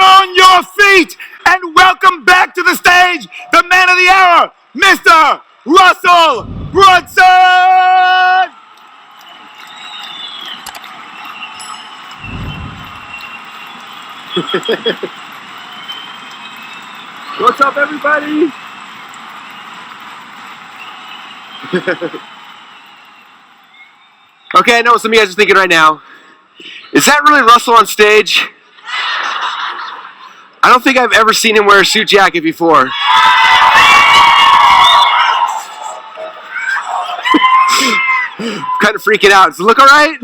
on your feet and welcome back to the stage the man of the hour, Mr. Russell Brunson! What's up, everybody? Okay, I know what some of you guys are thinking right now. Is that really Russell on stage? I don't think I've ever seen him wear a suit jacket before. Kind of freaking out. Does it look all right?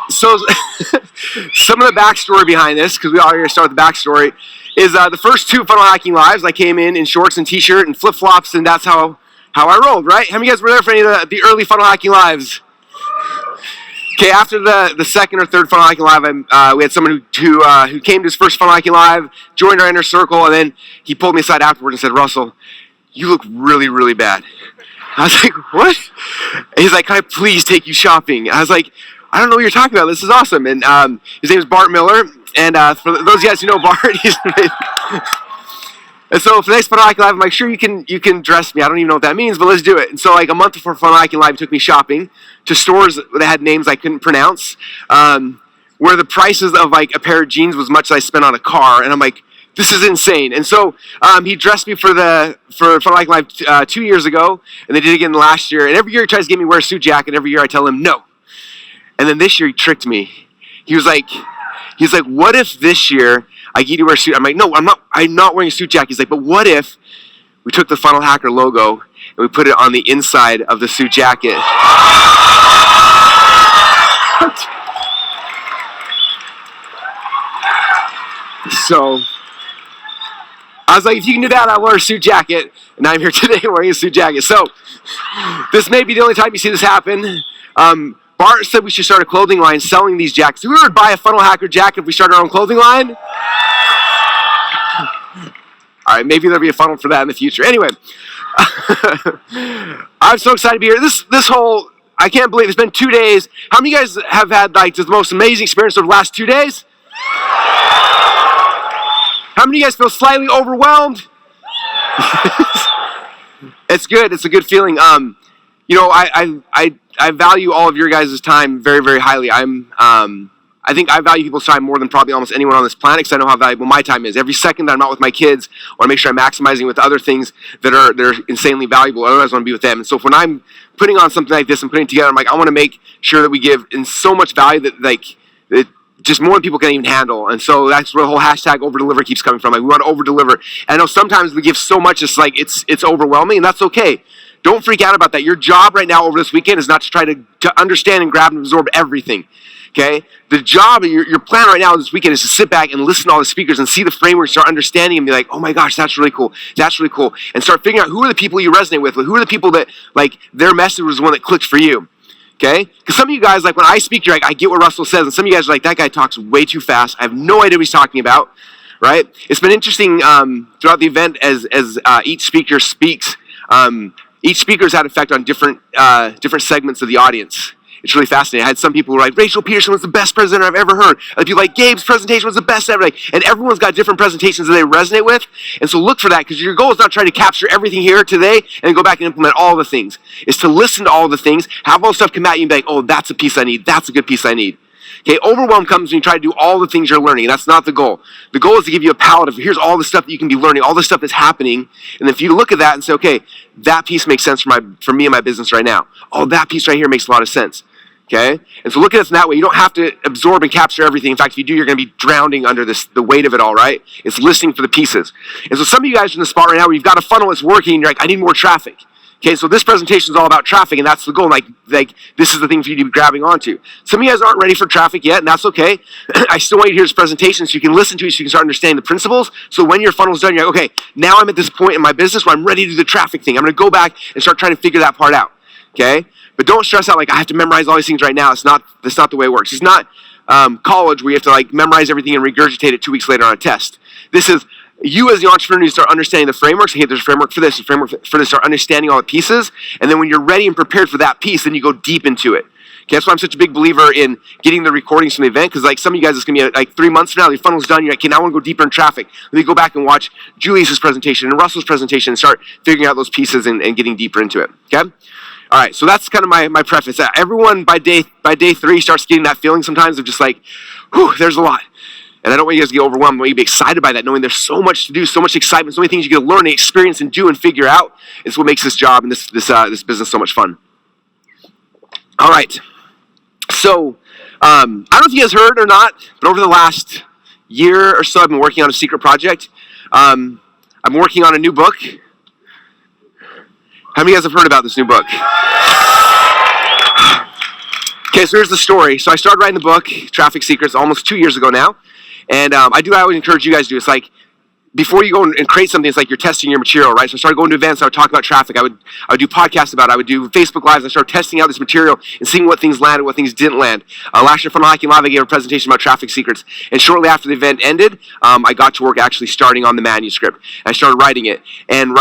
So, some of the backstory behind this, because we all here start with the backstory, is the first two Funnel Hacking Lives, I came in shorts and t-shirt and flip-flops, and that's how I rolled, right? How many of you guys were there for any of the early Funnel Hacking Lives? Okay, after the second or third Funnel Hacking Live, we had someone who came to his first Funnel Hacking Live, joined our inner circle, and then he pulled me aside afterwards and said, "Russell, you look really, really bad." I was like, "What?" And he's like, "Can I please take you shopping?" I was like, "I don't know what you're talking about. This is awesome." And his name is Bart Miller. And for those of you guys who know Bart, he's and so for the next Funnel Hacking Live, I'm like, "Sure, you can dress me. I don't even know what that means, but let's do it." And so like a month before Funnel Hacking Live, he took me shopping to stores that had names I couldn't pronounce, where the prices of like a pair of jeans was much as I spent on a car. And I'm like, this is insane. And so he dressed me for Funnel Hacking Live 2 years ago, and they did it again last year. And every year he tries to get me to wear a suit jacket. Every year I tell him no. And then this year he tricked me. He was like, "What if this year I get you to wear a suit?" I'm like, "No, I'm not wearing a suit jacket." He's like, "But what if we took the Funnel Hacker logo and we put it on the inside of the suit jacket?" So I was like, "If you can do that, I'll wear a suit jacket." And I'm here today wearing a suit jacket. So this may be the only time you see this happen. Bart said we should start a clothing line selling these jackets. We would buy a Funnel Hacker jacket if we started our own clothing line. All right, maybe there'll be a funnel for that in the future. Anyway, I'm so excited to be here. This whole, I can't believe it's been 2 days. How many of you guys have had like the most amazing experience over the last 2 days? How many of you guys feel slightly overwhelmed? It's good. It's a good feeling. You know, I value all of your guys' time very, very highly. I think I value people's time more than probably almost anyone on this planet because I know how valuable my time is. Every second that I'm out with my kids, I want to make sure I'm maximizing with other things that are insanely valuable. Otherwise, I want to be with them. And so when I'm putting on something like this and putting it together, I'm like, I want to make sure that we give in so much value that just more than people can even handle. And so that's where the whole hashtag over-deliver keeps coming from. Like, we want to over-deliver. And I know sometimes we give so much, it's like it's overwhelming, and that's okay. Don't freak out about that. Your job right now over this weekend is not to try to understand and grab and absorb everything, okay? The job, your plan right now this weekend is to sit back and listen to all the speakers and see the framework, start understanding and be like, "Oh my gosh, that's really cool. That's really cool." And start figuring out who are the people you resonate with. Who are the people that, like, their message was the one that clicked for you, okay? Because some of you guys, like, when I speak, you're like, I get what Russell says. And some of you guys are like, that guy talks way too fast. I have no idea what he's talking about, right? It's been interesting throughout the event as each speaker speaks. Each speaker's had effect on different segments of the audience. It's really fascinating. I had some people who were like, "Rachel Peterson was the best presenter I've ever heard." Other people like, "Gabe's presentation was the best ever." And everyone's got different presentations that they resonate with. And so look for that, because your goal is not trying to capture everything here today and go back and implement all the things. It's to listen to all the things, have all the stuff come at you and be like, "Oh, that's a piece I need. That's a good piece I need." Okay, overwhelm comes when you try to do all the things you're learning. That's not the goal. The goal is to give you a palette of here's all the stuff that you can be learning, all the stuff that's happening. And if you look at that and say, okay, that piece makes sense for me and my business right now. Oh, that piece right here makes a lot of sense. Okay? And so look at it in that way. You don't have to absorb and capture everything. In fact, if you do, you're going to be drowning under the weight of it all, right? It's listening for the pieces. And so some of you guys are in the spot right now where you've got a funnel that's working and you're like, I need more traffic. Okay, so this presentation is all about traffic, and that's the goal. Like this is the thing for you to be grabbing onto. Some of you guys aren't ready for traffic yet, and that's okay. I still want you to hear this presentation so you can listen to it, so you can start understanding the principles. So when your funnel's done, you're like, okay, now I'm at this point in my business where I'm ready to do the traffic thing. I'm going to go back and start trying to figure that part out. Okay, but don't stress out like I have to memorize all these things right now. That's not the way it works. It's not college where you have to like memorize everything and regurgitate it 2 weeks later on a test. This is you as the entrepreneur, you start understanding the frameworks. Hey, there's a framework for this, a framework for this. Start understanding all the pieces, and then when you're ready and prepared for that piece, then you go deep into it. Okay, that's why I'm such a big believer in getting the recordings from the event, because like some of you guys, it's going to be like 3 months from now, the funnel's done, you're like, okay, now I want to go deeper in traffic. Let me go back and watch Julius's presentation and Russell's presentation and start figuring out those pieces and getting deeper into it, okay? All right, so that's kind of my preface. Everyone by day 3 starts getting that feeling sometimes of just like, whew, there's a lot. And I don't want you guys to get overwhelmed. I want you to be excited by that, knowing there's so much to do, so much excitement, so many things you get to learn and experience and do and figure out. It's what makes this job and this business so much fun. All right. So, I don't know if you guys heard or not, but over the last year or so, I've been working on a secret project. I'm working on a new book. How many of you guys have heard about this new book? Okay, so here's the story. So I started writing the book, Traffic Secrets, almost 2 years ago now. And I always encourage you guys to do. It's like, before you go and create something, it's like you're testing your material, right? So I started going to events, I would talk about traffic, I would do podcasts about it, I would do Facebook Lives, I started testing out this material and seeing what things landed, what things didn't land. Last year, Funnel Hacking Live, I gave a presentation about traffic secrets, and shortly after the event ended, I got to work actually starting on the manuscript. I started writing it, and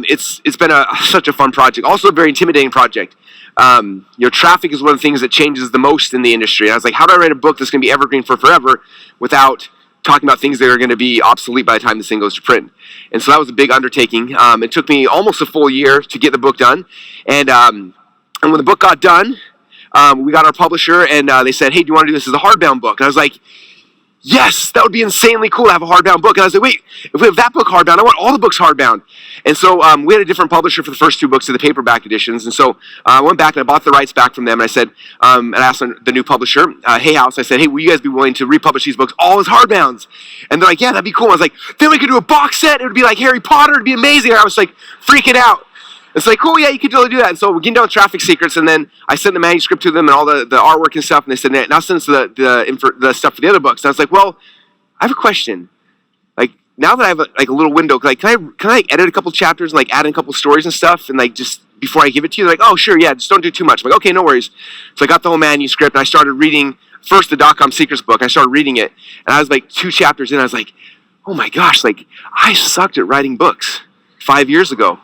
it's been such a fun project, also a very intimidating project. Traffic is one of the things that changes the most in the industry. And I was like, how do I write a book that's going to be evergreen for forever without talking about things that are going to be obsolete by the time this thing goes to print? And so that was a big undertaking. It took me almost a full year to get the book done. And when the book got done, we got our publisher, and they said, hey, do you want to do this as a hardbound book? And I was like, yes, that would be insanely cool to have a hardbound book. And I was like, wait, if we have that book hardbound, I want all the books hardbound. And so we had a different publisher for the first 2 books of the paperback editions. And so I went back and I bought the rights back from them. And I said, and I asked the new publisher, Hay House, I said, hey, will you guys be willing to republish these books all as hardbounds? And they're like, yeah, that'd be cool. I was like, then we could do a box set. It would be like Harry Potter. It'd be amazing. And I was like freaking out. It's like, cool, yeah, you could totally do that. And so we're getting down with Traffic Secrets, and then I sent the manuscript to them and all the artwork and stuff, and they said, now send us the stuff for the other books. And I was like, well, I have a question. Like, now that I have a little window, can I edit a couple chapters and like add in a couple stories and stuff, and like just before I give it to you? They're like, oh, sure, yeah, just don't do too much. I'm like, okay, no worries. So I got the whole manuscript, and I started reading first the .com Secrets book. I started reading it, and I was like 2 chapters in. I was like, oh my gosh, like I sucked at writing books 5 years ago.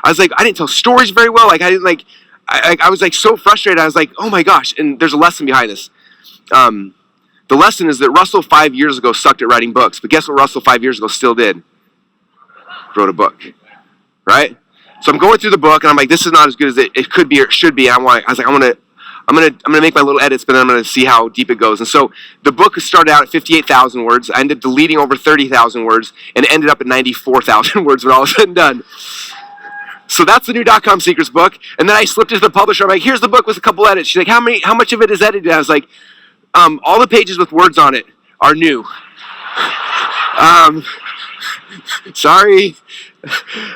I was like, I didn't tell stories very well. Like I didn't like, I was like so frustrated. I was like, oh my gosh. And there's a lesson behind this. The lesson is that Russell 5 years ago sucked at writing books, but guess what Russell 5 years ago still did? Wrote a book, right? So I'm going through the book and I'm like, this is not as good as it could be or it should be. I'm gonna make my little edits, but then I'm gonna see how deep it goes. And so the book started out at 58,000 words. I ended up deleting over 30,000 words and ended up at 94,000 words when all was said and done. So that's the new .com Secrets book. And then I slipped into the publisher. I'm like, here's the book with a couple edits. She's like, how much of it is edited? I was like, all the pages with words on it are new. Sorry.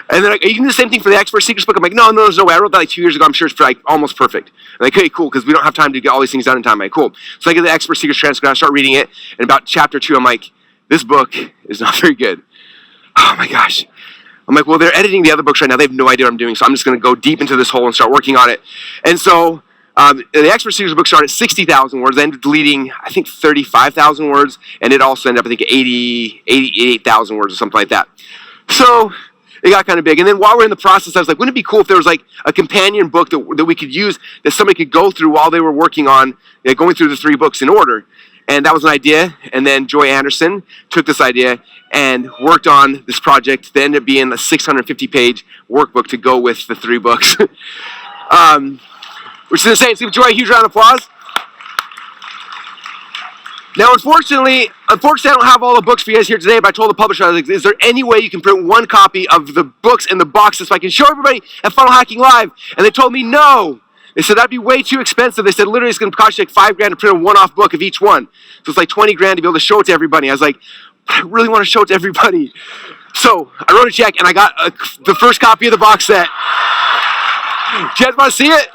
And then you can do the same thing for the Expert Secrets book. I'm like, no, there's no way. I wrote that like 2 years ago. I'm sure it's like almost perfect. I'm like, okay, cool, because we don't have time to get all these things done in time. I'm like, cool. So I get the Expert Secrets transcript. I start reading it. And about chapter 2, I'm like, this book is not very good. Oh my gosh. I'm like, well, they're editing the other books right now. They have no idea what I'm doing. So I'm just going to go deep into this hole and start working on it. And so the Expert Secrets book started at 60,000 words. I ended up deleting, I think, 35,000 words. And it also ended up, I think, 88,000 words or something like that. So it got kind of big. And then while we're in the process, I was like, wouldn't it be cool if there was like a companion book that we could use that somebody could go through while they were working on going through the 3 books in order? And that was an idea. And then Joy Anderson took this idea and worked on this project that ended up being a 650-page workbook to go with the 3 books. Which is insane. So give Joy a huge round of applause. Now, unfortunately, I don't have all the books for you guys here today, but I told the publisher, I was like, is there any way you can print 1 copy of the books in the boxes so I can show everybody at Funnel Hacking Live? And they told me no. They said that'd be way too expensive. They said literally it's going to cost you like $5,000 to print a one-off book of each one. So it's like $20,000 to be able to show it to everybody. I was like, I really want to show it to everybody. So I wrote a check and I got the first copy of the box set. Do you guys want to see it?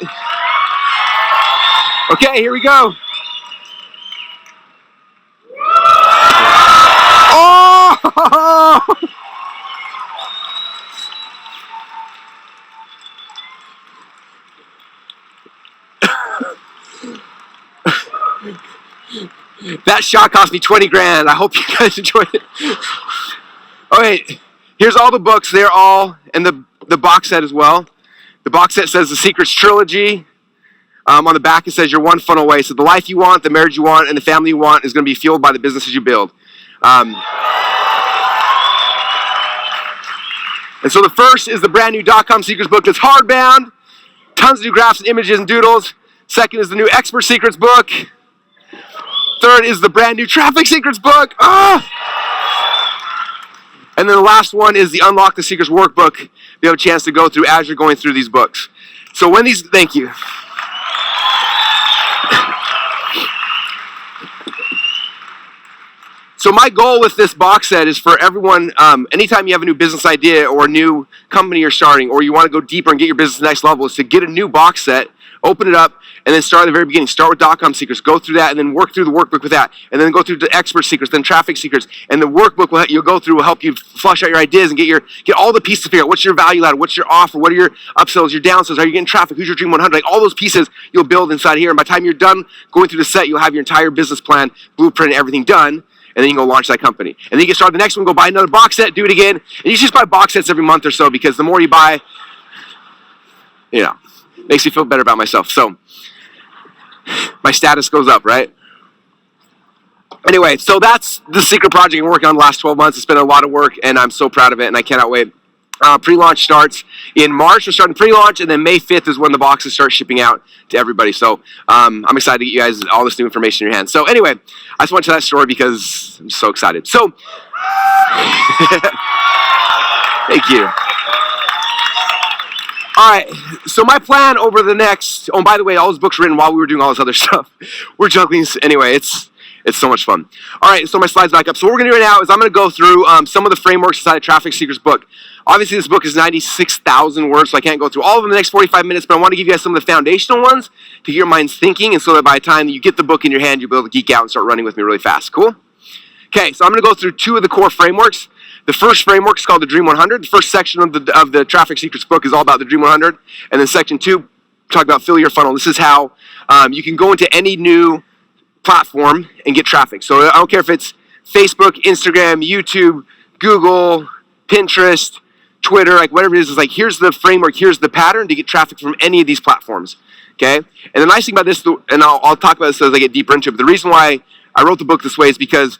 Okay, here we go. Oh! That shot cost me $20,000. I hope you guys enjoyed it. Okay, here's all the books. They're all in the box set as well. The box set says The Secrets Trilogy. On the back, it says you're one funnel away. So the life you want, the marriage you want, and the family you want is going to be fueled by the businesses you build. And so the first is the brand new .com Secrets book that's hardbound. Tons of new graphs and images and doodles. Second is the new Expert Secrets book. Third is the brand new Traffic Secrets book. And then the last one is the Unlock the Secrets workbook you have a chance to go through as you're going through these books. So when these, thank you. So my goal with this box set is for everyone, anytime you have a new business idea or a new company you're starting, or you want to go deeper and get your business to the next level, is to get a new box set, open it up, and then start at the very beginning. Start with .com Secrets, go through that, and then work through the workbook with that, and then go through the Expert Secrets, then Traffic Secrets, and the workbook you'll go through will help you flush out your ideas and get all the pieces to figure out what's your value ladder, what's your offer, what are your upsells, your downsells, are you getting traffic, who's your Dream 100, like all those pieces you'll build inside here, and by the time you're done going through the set, you'll have your entire business plan, blueprint, everything done. And then you can go launch that company. And then you can start the next one, go buy another box set, do it again. And you just buy box sets every month or so, because the more you buy, makes me feel better about myself. So my status goes up, right? Anyway, so that's the secret project I'm working on the last 12 months. It's been a lot of work, and I'm so proud of it, and I cannot wait. Pre-launch starts in March. We're starting pre-launch, and then May 5th is when the boxes start shipping out to everybody. So I'm excited to get you guys all this new information in your hands. So anyway, I just went to that story because I'm so excited. So thank you. All right, so my plan over the next, oh, by the way, all those books were written while we were doing all this other stuff. We're juggling, anyway, it's so much fun. All right, so my slide's back up. So what we're gonna do right now is I'm gonna go through some of the frameworks inside of Traffic Secrets book. Obviously, this book is 96,000 words, so I can't go through all of them in the next 45 minutes, but I want to give you guys some of the foundational ones to get your minds thinking, and so that by the time you get the book in your hand, you'll be able to geek out and start running with me really fast. Cool? Okay, so I'm going to go through two of the core frameworks. The first framework is called the Dream 100. The first section of the Traffic Secrets book is all about the Dream 100, and then section 2, talk about fill your funnel. This is how you can go into any new platform and get traffic. So I don't care if it's Facebook, Instagram, YouTube, Google, Pinterest, Twitter, like whatever it is like here's the framework, here's the pattern to get traffic from any of these platforms, okay? And the nice thing about this, and I'll talk about this as I get deeper into it, but the reason why I wrote the book this way is because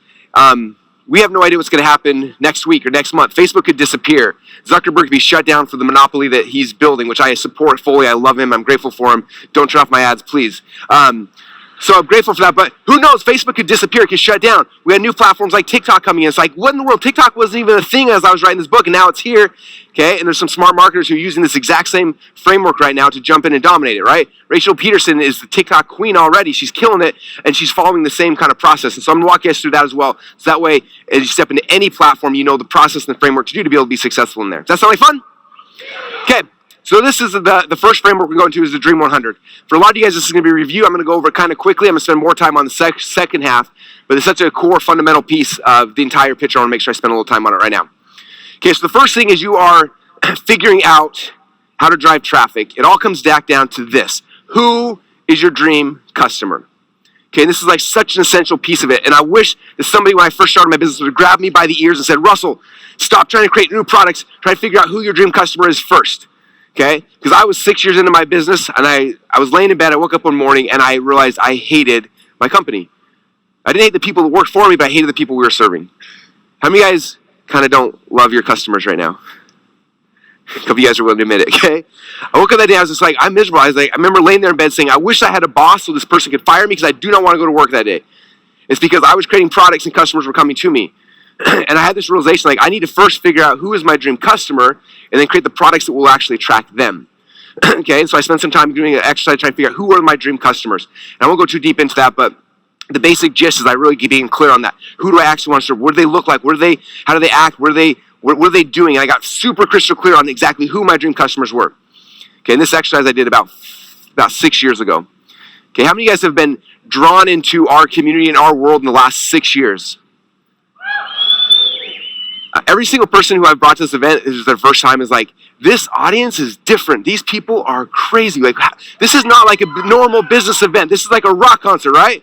we have no idea what's going to happen next week or next month. Facebook could disappear. Zuckerberg could be shut down for the monopoly that he's building, which I support fully. I love him. I'm grateful for him. Don't turn off my ads, please. So I'm grateful for that, but who knows? Facebook could disappear, could shut down. We had new platforms like TikTok coming in. It's like, what in the world? TikTok wasn't even a thing as I was writing this book, and now it's here, okay? And there's some smart marketers who are using this exact same framework right now to jump in and dominate it, right? Rachel Peterson is the TikTok queen already. She's killing it, and she's following the same kind of process. And so I'm going to walk you guys through that as well. So that way, as you step into any platform, you know the process and the framework to do to be able to be successful in there. Does that sound like fun? Okay. So this is the first framework we're going to is the Dream 100. For a lot of you guys, this is going to be a review. I'm going to go over it kind of quickly. I'm going to spend more time on the second half, but it's such a core fundamental piece of the entire picture. I want to make sure I spend a little time on it right now. Okay, so the first thing is you are figuring out how to drive traffic. It all comes back down to this. Who is your dream customer? Okay, and this is like such an essential piece of it. And I wish that somebody, when I first started my business, would have grabbed me by the ears and said, Russell, stop trying to create new products. Try to figure out who your dream customer is first. Okay, because I was 6 years into my business, and I was laying in bed, I woke up one morning, and I realized I hated my company. I didn't hate the people that worked for me, but I hated the people we were serving. How many of you guys kind of don't love your customers right now? A couple of you guys are willing to admit it, okay? I woke up that day, I was just like, I'm miserable. I remember laying there in bed saying, I wish I had a boss so this person could fire me because I do not want to go to work that day. It's because I was creating products and customers were coming to me. And I had this realization, like, I need to first figure out who is my dream customer and then create the products that will actually attract them. Okay, so I spent some time doing an exercise trying to figure out who are my dream customers. And I won't go too deep into that, but the basic gist is I really being clear on that. Who do I actually want to serve? What do they look like? How do they act? What are they doing? And I got super crystal clear on exactly who my dream customers were. Okay, and this exercise I did about 6 years ago. Okay, how many of you guys have been drawn into our community and our world in the last 6 years? Every single person who I've brought to this event is their first time is like, this audience is different. These people are crazy. Like, this is not like a normal business event. This is like a rock concert, right?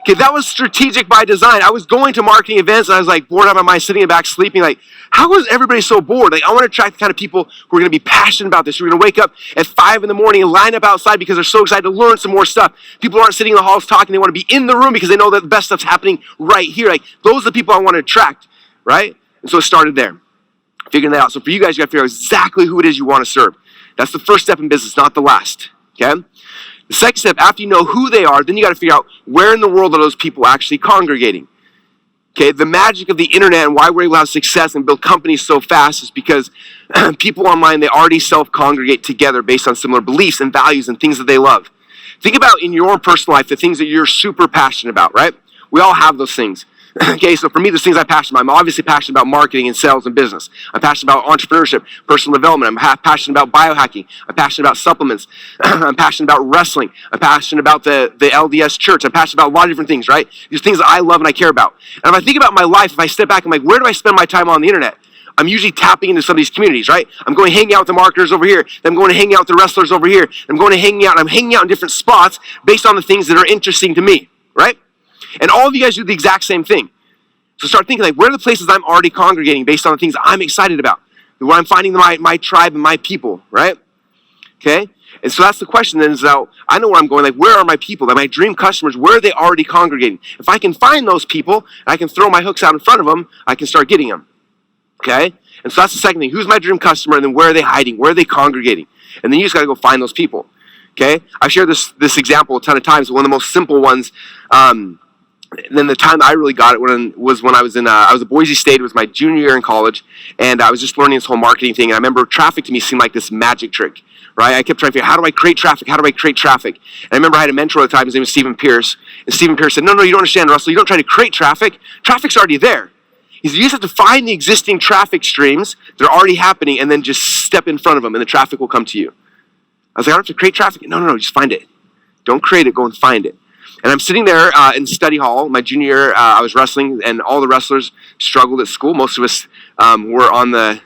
Okay, that was strategic by design. I was going to marketing events and I was like bored out of my mind, sitting in the back sleeping. Like, how is everybody so bored? Like, I want to attract the kind of people who are going to be passionate about this. Who are going to wake up at 5 in the morning and line up outside because they're so excited to learn some more stuff. People aren't sitting in the halls talking. They want to be in the room because they know that the best stuff's happening right here. Like, those are the people I want to attract, right? And so it started there, figuring that out. So for you guys, you got to figure out exactly who it is you want to serve. That's the first step in business, not the last, okay? The second step, after you know who they are, then you got to figure out where in the world are those people actually congregating. Okay, the magic of the internet and why we're able to have success and build companies so fast is because people online, they already self-congregate together based on similar beliefs and values and things that they love. Think about in your personal life, the things that you're super passionate about, right? We all have those things. Okay, so for me, there's things I'm passionate about. I'm obviously passionate about marketing and sales and business. I'm passionate about entrepreneurship, personal development. I'm passionate about biohacking. I'm passionate about supplements. I'm passionate about wrestling. I'm passionate about the LDS church. I'm passionate about a lot of different things, right? These things that I love and I care about. And if I think about my life, if I step back, I'm like, where do I spend my time on the internet? I'm usually tapping into some of these communities, right? I'm going to hang out with the marketers over here. Then I'm going to hang out with the wrestlers over here. I'm going to hang out, and I'm hanging out in different spots based on the things that are interesting to me, right? And all of you guys do the exact same thing. So start thinking, like, where are the places I'm already congregating based on the things I'm excited about? Where I'm finding my tribe and my people, right? Okay? And so that's the question then is now, I know where I'm going, like, where are my people? Like, my dream customers, where are they already congregating? If I can find those people, and I can throw my hooks out in front of them, I can start getting them. Okay? And so that's the second thing. Who's my dream customer? And then where are they hiding? Where are they congregating? And then you just got to go find those people. Okay? I've shared this example a ton of times. One of the most simple ones, then the time I really got it was when I was at Boise State. It was my junior year in college, and I was just learning this whole marketing thing. And I remember traffic to me seemed like this magic trick, right? I kept trying to figure out, how do I create traffic? How do I create traffic? And I remember I had a mentor at the time. His name was Stephen Pierce. And Stephen Pierce said, no, you don't understand, Russell. You don't try to create traffic. Traffic's already there. He said, you just have to find the existing traffic streams that are already happening and then just step in front of them, and the traffic will come to you. I was like, I don't have to create traffic. No, just find it. Don't create it. Go and find it. And I'm sitting there in study hall. My junior year, I was wrestling, and all the wrestlers struggled at school. Most of us were on the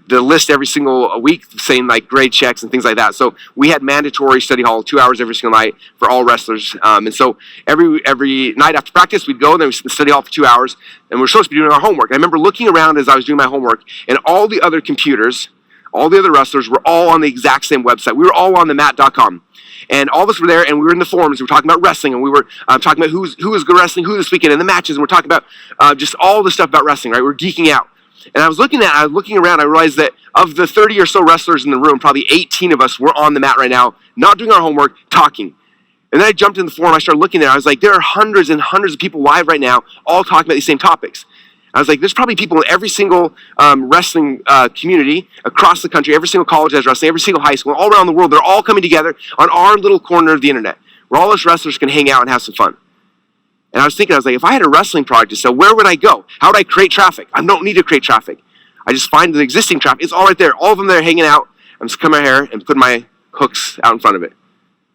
list every single week, saying like grade checks and things like that. So we had mandatory study hall 2 hours every single night for all wrestlers. And so every night after practice, we'd go and then we'd study hall for 2 hours, and we're supposed to be doing our homework. And I remember looking around as I was doing my homework, and all the other computers, all the other wrestlers were all on the exact same website. We were all on the mat.com. And all of us were there, and we were in the forums. We were talking about wrestling, and we were talking about who was good wrestling, who this weekend, and the matches. And we're talking about just all the stuff about wrestling, right? We're geeking out. And I was looking around. I realized that of the 30 or so wrestlers in the room, probably 18 of us were on the mat right now, not doing our homework, talking. And then I jumped in the forum. I started looking there. I was like, there are hundreds and hundreds of people live right now, all talking about these same topics. I was like, there's probably people in every single wrestling community across the country, every single college has wrestling, every single high school, all around the world. They're all coming together on our little corner of the internet where all us wrestlers can hang out and have some fun. And I was thinking, if I had a wrestling product to sell, where would I go? How would I create traffic? I don't need to create traffic. I just find the existing traffic. It's all right there. All of them there hanging out. I'm just coming here and putting my hooks out in front of it.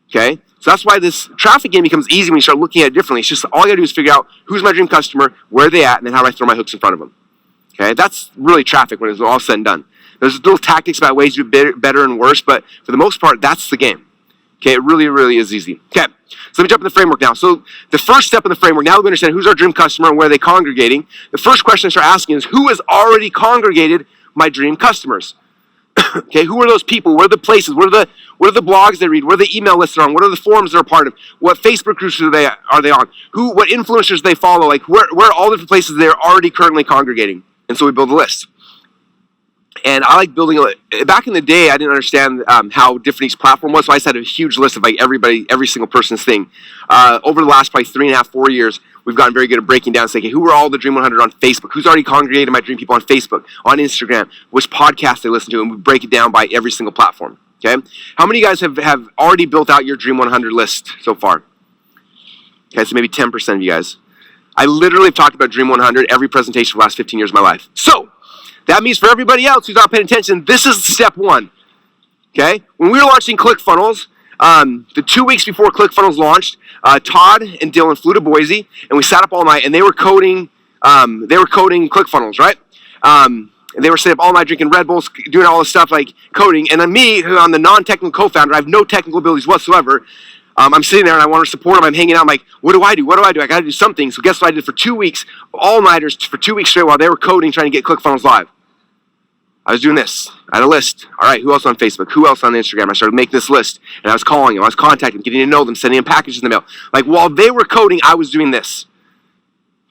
Okay? So that's why this traffic game becomes easy when you start looking at it differently. It's just all you gotta do is figure out who's my dream customer, where are they at, and then how do I throw my hooks in front of them. Okay, that's really traffic when it's all said and done. There's little tactics about ways to do better and worse, but for the most part, that's the game. Okay, it really, really is easy. Okay, so let me jump in the framework now. So the first step in the framework, now that we understand who's our dream customer and where are they congregating, the first question I start asking is, who has already congregated my dream customers? Okay, who are those people? What are the places? What are the blogs they read? What are the email lists they're on? What are the forums they're a part of? What Facebook groups are they on? What influencers they follow? Like where are all the different places they're already currently congregating? And so we build a list. And I like building back in the day, I didn't understand how different each platform was, so I just had a huge list of like every single person's thing. Over the last probably 3.5, 4 years, we've gotten very good at breaking down, saying, okay, who are all the Dream 100 on Facebook? Who's already congregated my Dream people on Facebook, on Instagram? Which podcasts they listen to? And we break it down by every single platform. Okay? How many of you guys have already built out your Dream 100 list so far? Okay, so maybe 10% of you guys. I literally have talked about Dream 100 every presentation for the last 15 years of my life. So, that means for everybody else who's not paying attention, this is step one. Okay? When we were launching ClickFunnels, the 2 weeks before ClickFunnels launched, Todd and Dylan flew to Boise, and we sat up all night, and they were coding ClickFunnels, right? And they were sitting up all night drinking Red Bulls, doing all this stuff like coding. And then me, who I'm the non-technical co-founder, I have no technical abilities whatsoever. I'm sitting there and I want to support them. I'm hanging out. I'm like, what do I do? What do I do? I got to do something. So guess what I did for 2 weeks? All-nighters for 2 weeks straight while they were coding, trying to get ClickFunnels live. I was doing this. I had a list. All right, who else on Facebook? Who else on Instagram? I started making this list. And I was calling them. I was contacting them, getting to know them, sending them packages in the mail. Like, while they were coding, I was doing this.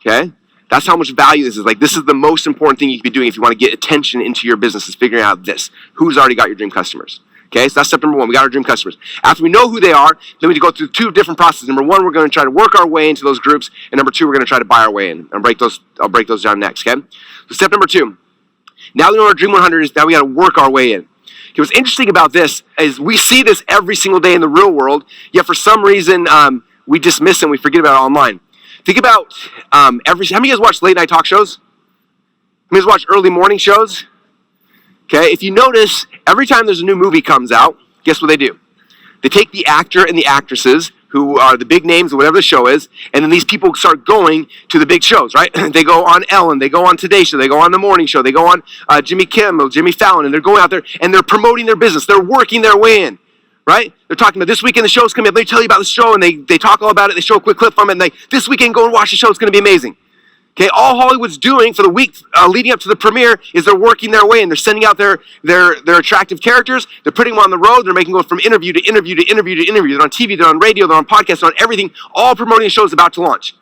Okay? That's how much value this is. Like, this is the most important thing you can be doing if you want to get attention into your business, is figuring out this. Who's already got your dream customers? Okay, so that's step number one. We got our dream customers. After we know who they are, then we go through 2 different processes. Number one, we're going to try to work our way into those groups. And number 2, we're going to try to buy our way in. I'll break those down next, okay? So step number 2. Now we know our Dream 100 is, now we got to work our way in. Okay, what's interesting about this is we see this every single day in the real world, yet for some reason we dismiss it and we forget about it online. Think about how many of you guys watch late night talk shows? How many of you guys watch early morning shows? Okay, if you notice, every time there's a new movie comes out, guess what they do? They take the actor and the actresses who are the big names or whatever the show is, and then these people start going to the big shows, right? They go on Ellen, they go on Today Show, they go on The Morning Show, they go on Jimmy Kimmel, Jimmy Fallon, and they're going out there and they're promoting their business. They're working their way in, right? They're talking about this weekend the show's coming up. They tell you about the show and they talk all about it. They show a quick clip from it and this weekend go and watch the show. It's going to be amazing. Okay, all Hollywood's doing for the week leading up to the premiere is they're working their way in. They're sending out their attractive characters. They're putting them on the road. They're making them go from interview to interview to interview to interview. They're on TV, they're on radio, they're on podcasts, they're on everything, all promoting a show that's about to launch.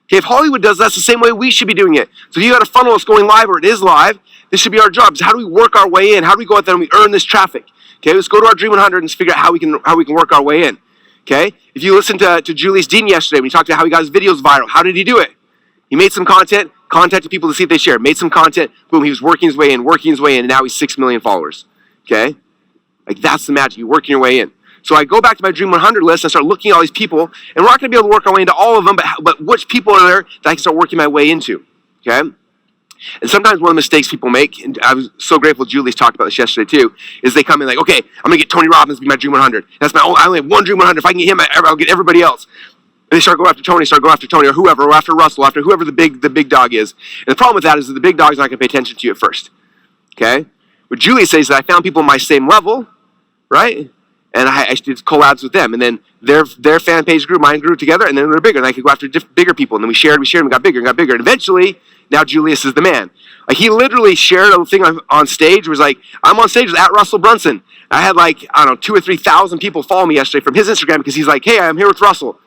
Okay, if Hollywood does that, that's the same way we should be doing it. So if you got a funnel that's going live or it is live, this should be our job. So how do we work our way in? How do we go out there and we earn this traffic? Okay, let's go to our Dream 100 and figure out how we can work our way in. Okay, if you listen to Julius Dean yesterday when he talked about how he got his videos viral, how did he do it? He made some content, contacted people to see if they share, made some content, boom, he was working his way in, and now he's 6 million followers, okay? Like, that's the magic, you're working your way in. So I go back to my Dream 100 list, and I start looking at all these people, and we're not gonna be able to work our way into all of them, but which people are there that I can start working my way into, okay? And sometimes one of the mistakes people make, and I was so grateful Julie's talked about this yesterday too, is they come in like, okay, I'm gonna get Tony Robbins to be my Dream 100. That's I only have one Dream 100. If I can get him, I'll get everybody else. And they start going after Tony, or whoever, or after Russell, after whoever the big dog is. And the problem with that is that the big dog's not going to pay attention to you at first. Okay? What Julie says is that I found people on my same level, right? And I did collabs with them. And then their fan page grew, mine grew together, and then they're bigger. And I could go after bigger people. And then we shared, and we got bigger and got bigger. And eventually, now Julius is the man. Like, he literally shared a thing on stage. It was like, I'm on stage with @Russell Brunson. I had 2,000 or 3,000 people follow me yesterday from his Instagram because he's like, hey, I'm here with Russell.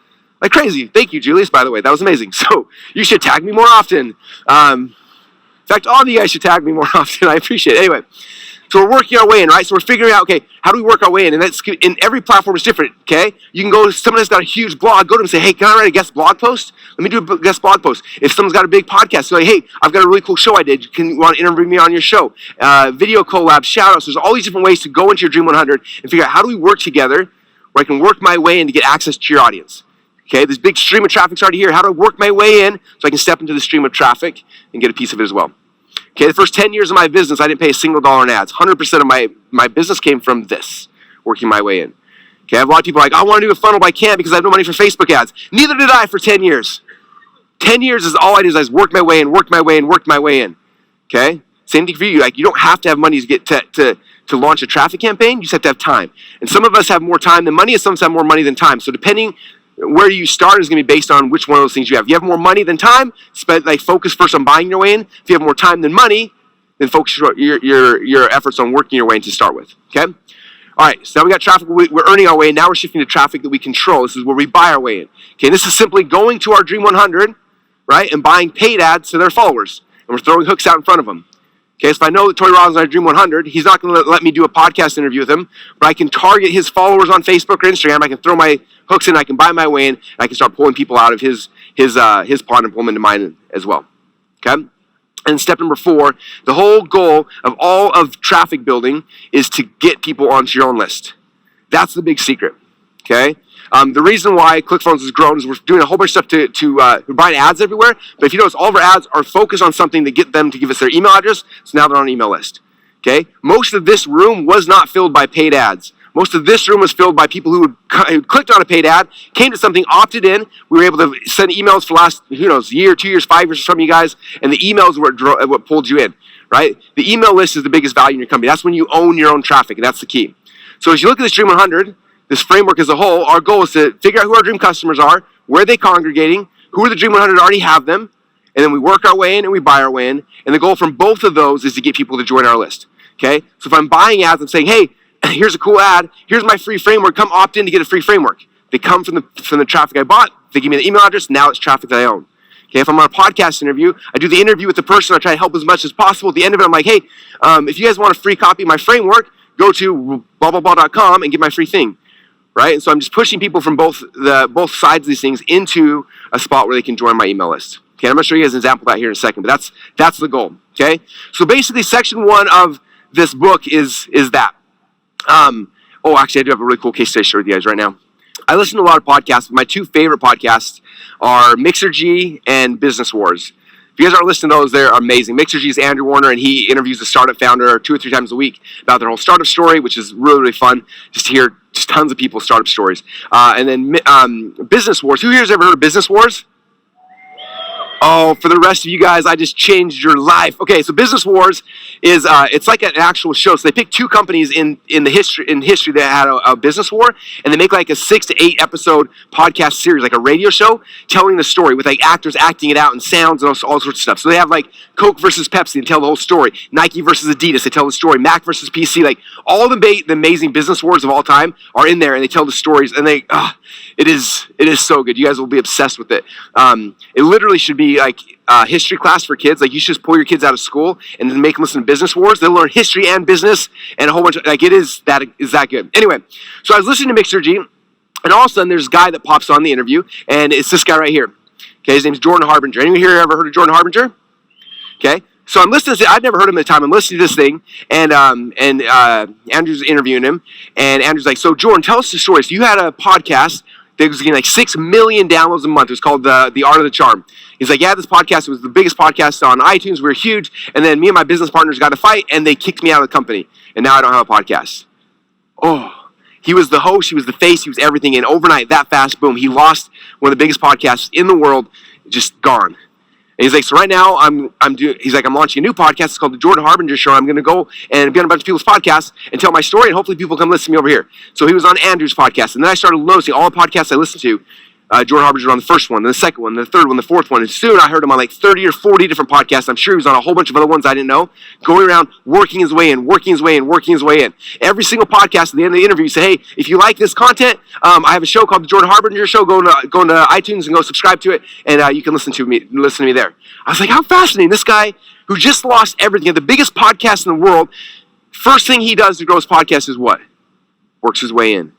Like crazy. Thank you, Julius, by the way. That was amazing. So you should tag me more often. In fact, all of you guys should tag me more often. I appreciate it. Anyway, so we're working our way in, right? So we're figuring out, okay, how do we work our way in? And that's in every platform is different, okay? You can go to someone that's got a huge blog, go to them and say, hey, can I write a guest blog post? Let me do a guest blog post. If someone's got a big podcast, go like, hey, I've got a really cool show I did. You want to interview me on your show? Video collabs, shout outs. There's all these different ways to go into your Dream 100 and figure out how do we work together where I can work my way in to get access to your audience. Okay, this big stream of traffic's already here. How do I work my way in so I can step into the stream of traffic and get a piece of it as well? Okay, the first 10 years of my business, I didn't pay a single dollar in ads. 100% of my business came from this, working my way in. Okay, I have a lot of people like, I want to do a funnel, but I can't because I have no money for Facebook ads. Neither did I for 10 years. 10 years is all I did is work my way in, worked my way in, worked my way in. Okay, same thing for you. Like, you don't have to have money to get to launch a traffic campaign. You just have to have time. And some of us have more time than money, and some of us have more money than time. So depending where you start is going to be based on which one of those things you have. If you have more money than time, focus first on buying your way in. If you have more time than money, then focus your efforts on working your way in to start with. Okay? All right, so now we got traffic we're earning our way in. Now we're shifting to traffic that we control. This is where we buy our way in. Okay, and this is simply going to our Dream 100, right, and buying paid ads to their followers. And we're throwing hooks out in front of them. Okay, so if I know that Tony Robbins is on Dream 100, he's not going to let me do a podcast interview with him, but I can target his followers on Facebook or Instagram. I can throw my hooks in, I can buy my way in, and I can start pulling people out of his pond and pull them into mine as well. Okay? And step number 4, the whole goal of all of traffic building is to get people onto your own list. That's the big secret. Okay? The reason why ClickFunnels has grown is we're doing a whole bunch of stuff we're buying ads everywhere, but if you notice, all of our ads are focused on something to get them to give us their email address, so now they're on an email list. Okay? Most of this room was not filled by paid ads. Most of this room was filled by people who clicked on a paid ad, came to something, opted in. We were able to send emails for the last, year, 2 years, 5 years for some of you guys, and the emails were what pulled you in, right? The email list is the biggest value in your company. That's when you own your own traffic, and that's the key. So as you look at this Dream 100, this framework as a whole, our goal is to figure out who our dream customers are, where are they congregating, who are the Dream 100 already have them, and then we work our way in and we buy our way in. And the goal from both of those is to get people to join our list. Okay? So if I'm buying ads, I'm saying, hey, here's a cool ad, here's my free framework, come opt in to get a free framework. They come from the traffic I bought, they give me the email address, now it's traffic that I own. Okay, if I'm on a podcast interview, I do the interview with the person, I try to help as much as possible. At the end of it, I'm like, hey, if you guys want a free copy of my framework, go to blah and get my free thing. Right? And so I'm just pushing people from both sides of these things into a spot where they can join my email list. Okay, I'm going to show you guys an example of that here in a second, but that's the goal. Okay? So basically, section 1 of this book is that. Actually, I do have a really cool case study to share with you guys right now. I listen to a lot of podcasts. My 2 favorite podcasts are Mixergy and Business Wars. If you guys aren't listening to those, they're amazing. Mixergy is Andrew Warner, and he interviews a startup founder 2 or 3 times a week about their whole startup story, which is really, really fun just to hear just tons of people's startup stories. And then Business Wars. Who here has ever heard of Business Wars? Oh, for the rest of you guys, I just changed your life. Okay, so Business Wars is it's like an actual show. So they pick 2 companies in history that had a business war, and they make like a 6 to 8 episode podcast series, like a radio show, telling the story with like actors acting it out and sounds and all sorts of stuff. So they have like Coke versus Pepsi, and tell the whole story. Nike versus Adidas, they tell the story. Mac versus PC, like all the amazing business wars of all time are in there, and they tell the stories. And it is so good. You guys will be obsessed with it. It literally should be like history class for kids. Like you should just pull your kids out of school and then make them listen to Business Wars. They'll learn history and business and a whole bunch of, like, it is that good. Anyway, so I was listening to Mixergy, and all of a sudden there's a guy that pops on the interview, and it's this guy right here. Okay, his name's Jordan Harbinger. Anyone here ever heard of Jordan Harbinger? Okay, so I'm listening to, I'd never heard him at the time. I'm listening to this thing, and Andrew's interviewing him, and Andrew's like, so Jordan, tell us the story. So you had a podcast that was getting like 6 million downloads a month. It was called The Art of the Charm. He's like, yeah, this podcast was the biggest podcast on iTunes. We were huge. And then me and my business partners got a fight, and they kicked me out of the company. And now I don't have a podcast. Oh, he was the host. He was the face. He was everything. And overnight, that fast, boom, he lost one of the biggest podcasts in the world, just gone. And he's like, so right now I'm launching a new podcast. It's called The Jordan Harbinger Show. I'm going to go and be on a bunch of people's podcasts and tell my story, and hopefully people come listen to me over here. So he was on Andrew's podcast, and then I started noticing all the podcasts I listened to. Jordan Harbinger on the first one, then the second one, then the third one, the fourth one, and soon I heard him on like 30 or 40 different podcasts. I'm sure he was on a whole bunch of other ones I didn't know, going around, working his way in. Every single podcast at the end of the interview, you say, hey, if you like this content, I have a show called The Jordan Harbinger Show. Go into iTunes and go subscribe to it, and you can listen to me there. I was like, how fascinating. This guy who just lost everything, the biggest podcast in the world, first thing he does to grow his podcast is what? Works his way in.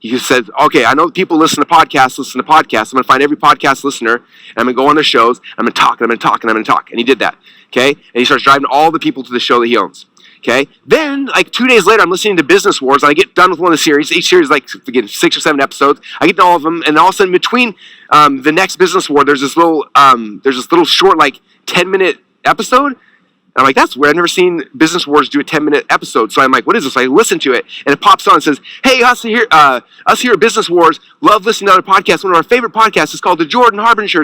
He just said, okay, I know people listen to podcasts. I'm going to find every podcast listener, and I'm going to go on their shows. I'm going to talk. And he did that, okay? And he starts driving all the people to the show that he owns, okay? Then, like 2 days later, I'm listening to Business Wars, and I get done with one of the series. Each series, like, again, 6 or 7 episodes. I get to all of them, and all of a sudden, between the next Business War, there's this little short, like, 10-minute episode. I'm like, that's weird. I've never seen Business Wars do a 10-minute episode. So I'm like, what is this? So I listen to it, and it pops on and says, hey, us here at Business Wars love listening to other podcasts. One of our favorite podcasts is called The Jordan Harbinger Show.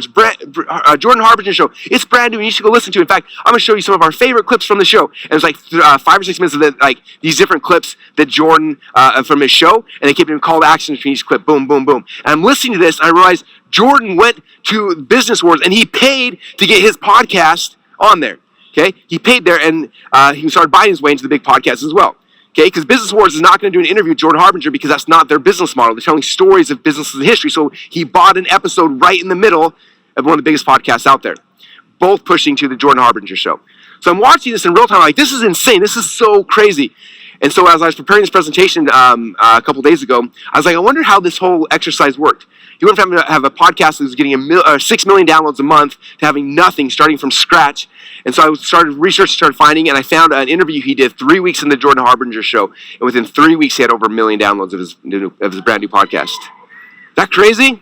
Jordan Harbinger Show. It's brand new, and you should go listen to it. In fact, I'm going to show you some of our favorite clips from the show. And it's like 5 or 6 minutes of these different clips that Jordan, from his show, and they keep doing call to action between each clip. Boom, boom, boom. And I'm listening to this, and I realize Jordan went to Business Wars, and he paid to get his podcast on there. Okay, he paid there, and he started buying his way into the big podcasts as well. Okay, because Business Wars is not going to do an interview with Jordan Harbinger because that's not their business model. They're telling stories of businesses in history. So he bought an episode right in the middle of one of the biggest podcasts out there, both pushing to the Jordan Harbinger Show. So I'm watching this in real time. I'm like, this is insane. This is so crazy. And so as I was preparing this presentation a couple days ago, I was like, I wonder how this whole exercise worked. He went from have a podcast that was getting 6 million downloads a month to having nothing, starting from scratch. And so I started finding, and I found an interview he did 3 weeks in the Jordan Harbinger Show. And within 3 weeks, he had over 1 million downloads of his brand new podcast. Is that crazy?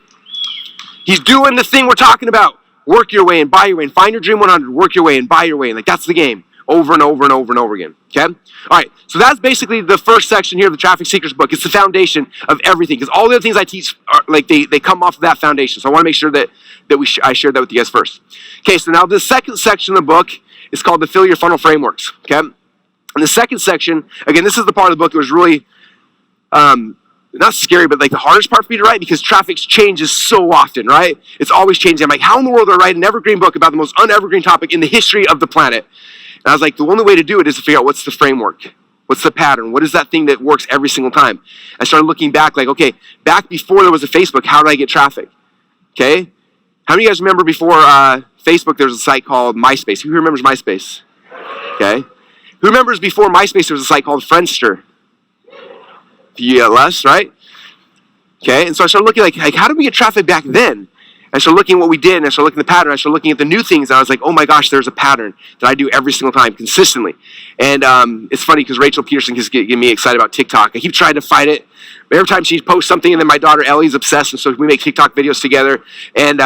He's doing the thing we're talking about. Work your way in, buy your way in, find your dream 100, work your way in, buy your way in. Like, that's the game. Over and over and over and over again, okay? All right, so that's basically the first section here of the Traffic Seekers book. It's the foundation of everything, because all the other things I teach are like they come off of that foundation. So I want to make sure that I shared that with you guys first. Okay, so now the second section of the book is called the Fill Your Funnel Frameworks, okay? And the second section, again, this is the part of the book that was really not scary, but like the hardest part for me to write, because traffic changes so often, right? It's always changing. I'm like, how in the world do I write an evergreen book about the most unevergreen topic in the history of the planet? And I was like, the only way to do it is to figure out what's the framework. What's the pattern? What is that thing that works every single time? I started looking back like, okay, back before there was a Facebook, how did I get traffic? Okay? How many of you guys remember before Facebook, there was a site called MySpace? Who remembers MySpace? Okay. Who remembers before MySpace, there was a site called Friendster? Yeah, less, right? Okay, and so I started looking like how did we get traffic back then? I started looking at what we did, and I started looking at the pattern. I started looking at the new things, and I was like, oh my gosh, there's a pattern that I do every single time, consistently. And it's funny, because Rachel Peterson is getting me excited about TikTok. I keep trying to fight it. Every time she posts something, and then my daughter Ellie's obsessed, and so we make TikTok videos together. And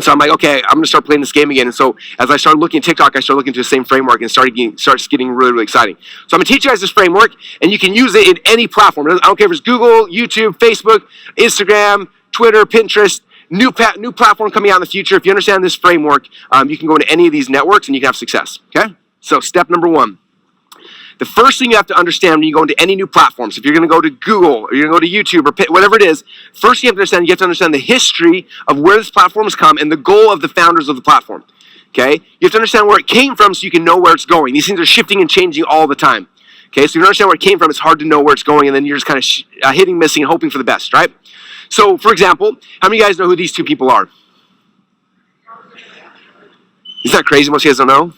so I'm like, okay, I'm going to start playing this game again. And so as I started looking at TikTok, I started looking to the same framework, and starts getting really, really exciting. So I'm going to teach you guys this framework, and you can use it in any platform. I don't care if it's Google, YouTube, Facebook, Instagram, Twitter, Pinterest, new platform coming out in the future. If you understand this framework, you can go into any of these networks, and you can have success, okay? So step number 1. The first thing you have to understand when you go into any new platforms, if you're going to go to Google, or you're going to go to YouTube, or whatever it is, first you have to understand the history of where this platform has come and the goal of the founders of the platform. Okay? You have to understand where it came from so you can know where it's going. These things are shifting and changing all the time. Okay? So if you don't understand where it came from, it's hard to know where it's going, and then you're just kind of hitting, missing, and hoping for the best, right? So, for example, how many of you guys know who these two people are? Isn't that crazy? Most of you guys don't know.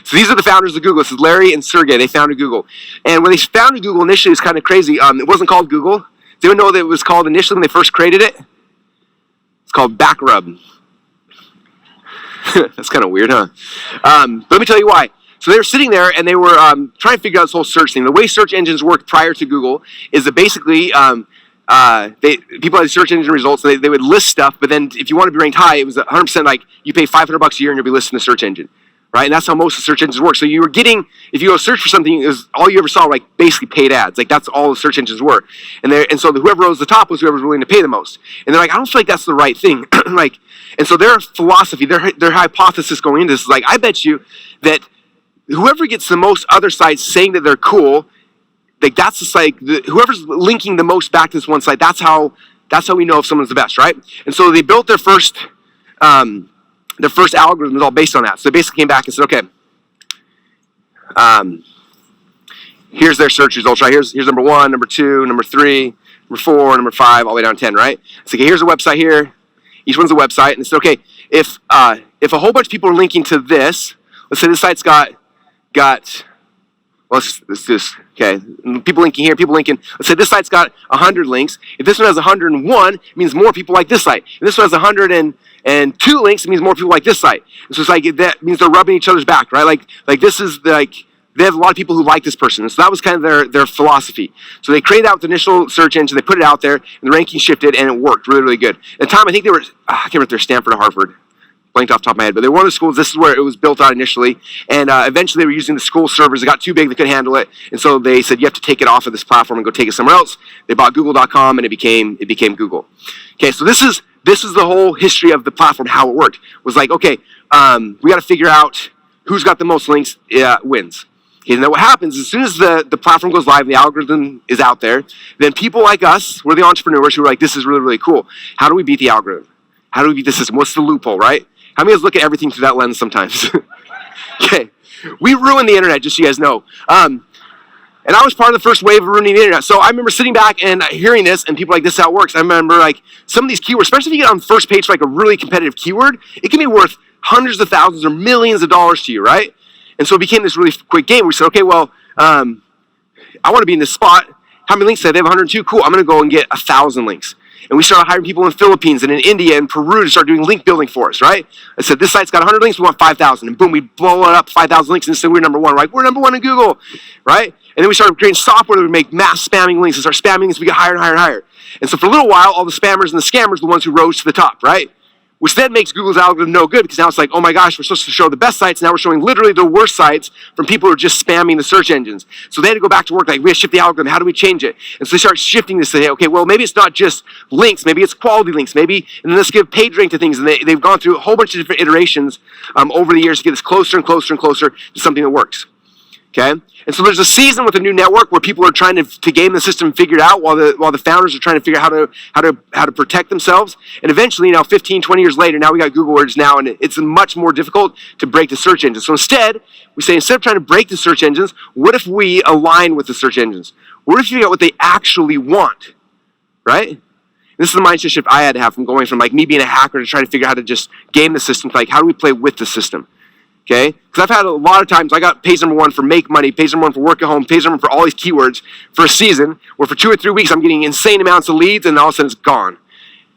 So these are the founders of Google. This is Larry and Sergey. They founded Google. And when they founded Google initially, it was kind of crazy. It wasn't called Google. Does anyone know that it was called initially when they first created it? It's called Backrub. That's kind of weird, huh? But let me tell you why. So they were sitting there, and they were trying to figure out this whole search thing. The way search engines worked prior to Google is that basically people had search engine results, so they would list stuff, but then if you want to be ranked high, it was 100% like you pay $500 a year and you'll be listed in the search engine, right? And that's how most of the search engines work. So you were getting, if you go search for something, it was all you ever saw were like basically paid ads. Like that's all the search engines were. And so whoever rose the top was whoever was willing to pay the most. And they're like, I don't feel like that's the right thing. And so their philosophy, their hypothesis going into this is like, I bet you that whoever gets the most other sites saying that they're cool, like that's just like whoever's linking the most back to this one site. That's how we know if someone's the best, right? And so they built their first algorithm is all based on that. So they basically came back and said, okay, here's their search results, right? Here's number 1, number 2, number 3, number 4, number 5, all the way down to 10, right? So okay, here's a website here. Each one's a website, and it's okay. If a whole bunch of people are linking to this, let's say this site's got. Let's do this. Okay, people linking here, people linking. Let's say this site's got 100 links. If this one has 101, it means more people like this site. If this one has 102 links, it means more people like this site. And so it's like that means they're rubbing each other's back, right? Like this is like they have a lot of people who like this person. And so that was kind of their philosophy. So they created out the initial search engine, they put it out there, and the ranking shifted, and it worked really, really good. At the time, I think they were I can't remember if they're Stanford or Harvard. Blanked off the top of my head, but they were one of the schools. This is where it was built out initially, and eventually they were using the school servers. It got too big; they couldn't handle it, and so they said you have to take it off of this platform and go take it somewhere else. They bought Google.com, and it became Google. Okay, so this is the whole history of the platform. How it worked was like, okay, we got to figure out who's got the most links wins. Okay, and then what happens as soon as the platform goes live, the algorithm is out there, then people like us, we're the entrepreneurs who are like, this is really, really cool. How do we beat the algorithm? How do we beat the system? What's the loophole, right? How many of us look at everything through that lens sometimes? Okay, we ruined the internet, just so you guys know. And I was part of the first wave of ruining the internet. So I remember sitting back and hearing this, and people like, this is how it works. I remember like some of these keywords, especially if you get on the first page for like a really competitive keyword, it can be worth hundreds of thousands or millions of dollars to you, right? And so it became this really quick game. We said, okay, well, I want to be in this spot. How many links do they have? 102. Cool, I'm going to go and get 1,000 links. And we started hiring people in the Philippines and in India and Peru to start doing link building for us, right? I said, this site's got 100 links, we want 5,000. And boom, we blow it up, 5,000 links, and said we're number 1. We're like, we're number 1 in Google, right? And then we started creating software that would make mass spamming links and start spamming links, we get higher and higher and higher. And so for a little while, all the spammers and the scammers are the ones who rose to the top, right? Which then makes Google's algorithm no good, because now it's like, oh my gosh, we're supposed to show the best sites, now we're showing literally the worst sites from people who are just spamming the search engines. So they had to go back to work, like, we have to shift the algorithm, how do we change it? And so they start shifting this to say, okay, well, maybe it's not just links, maybe it's quality links, maybe, and then let's give page rank to things. And they've gone through a whole bunch of different iterations over the years to get us closer and closer and closer to something that works. Okay, and so there's a season with a new network where people are trying to game the system and figure it out, while the founders are trying to figure out how to protect themselves. And eventually, 15, 20 years later, now we got Google Words now, and it's much more difficult to break the search engines. So instead of trying to break the search engines, what if we align with the search engines? What if you figure out what they actually want, right? And this is the mindset shift I had to have from going from me being a hacker to trying to figure out how to just game the system to how do we play with the system? Okay, because I've had a lot of times I got page number 1 for make money, page number 1 for work at home, page number 1 for all these keywords for a season, where for 2 or 3 weeks I'm getting insane amounts of leads, and all of a sudden it's gone.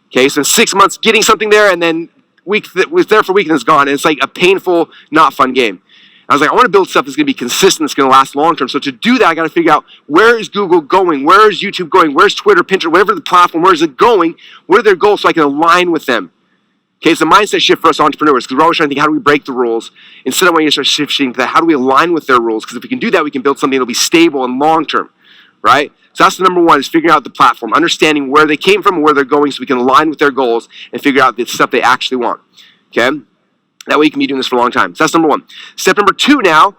Okay, so in 6 months getting something there, and then it was there for a week and it's gone, and it's like a painful, not fun game. I was like, I want to build stuff that's going to be consistent, that's going to last long term. So to do that, I got to figure out, where is Google going? Where is YouTube going? Where's Twitter, Pinterest, whatever the platform, where is it going? What are their goals so I can align with them? Okay, it's a mindset shift for us entrepreneurs, because we're always trying to think, how do we break the rules? Instead, I want you to start shifting to that, how do we align with their rules? Because if we can do that, we can build something that'll be stable and long-term, right? So that's the number 1, is figuring out the platform, understanding where they came from and where they're going so we can align with their goals and figure out the stuff they actually want, okay? That way you can be doing this for a long time. So that's number 1. Step number 2 now,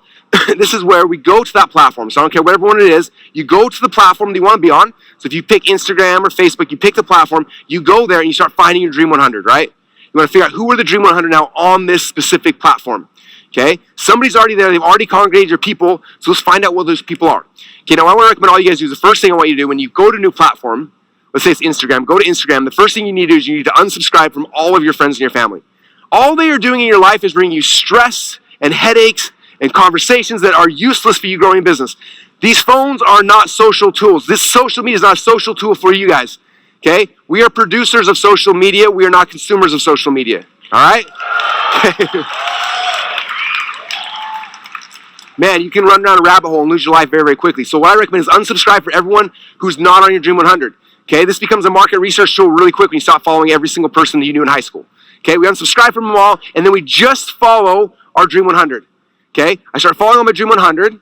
this is where we go to that platform. So I don't care whatever one it is, you go to the platform that you want to be on. So if you pick Instagram or Facebook, you pick the platform, you go there and you start finding your Dream 100, right? You want to figure out who are the Dream 100 now on this specific platform, okay? Somebody's already there. They've already congregated your people, so let's find out what those people are. Okay, now I want to recommend all you guys do, the first thing I want you to do when you go to a new platform, let's say it's Instagram, go to Instagram. The first thing you need to do is you need to unsubscribe from all of your friends and your family. All they are doing in your life is bringing you stress and headaches and conversations that are useless for you growing a business. These phones are not social tools. This social media is not a social tool for you guys. Okay? We are producers of social media. We are not consumers of social media. All right? Man, you can run down a rabbit hole and lose your life very, very quickly. So what I recommend is unsubscribe for everyone who's not on your Dream 100. Okay? This becomes a market research tool really quick when you stop following every single person that you knew in high school. Okay? We unsubscribe from them all, and then we just follow our Dream 100. Okay? I start following on my Dream 100.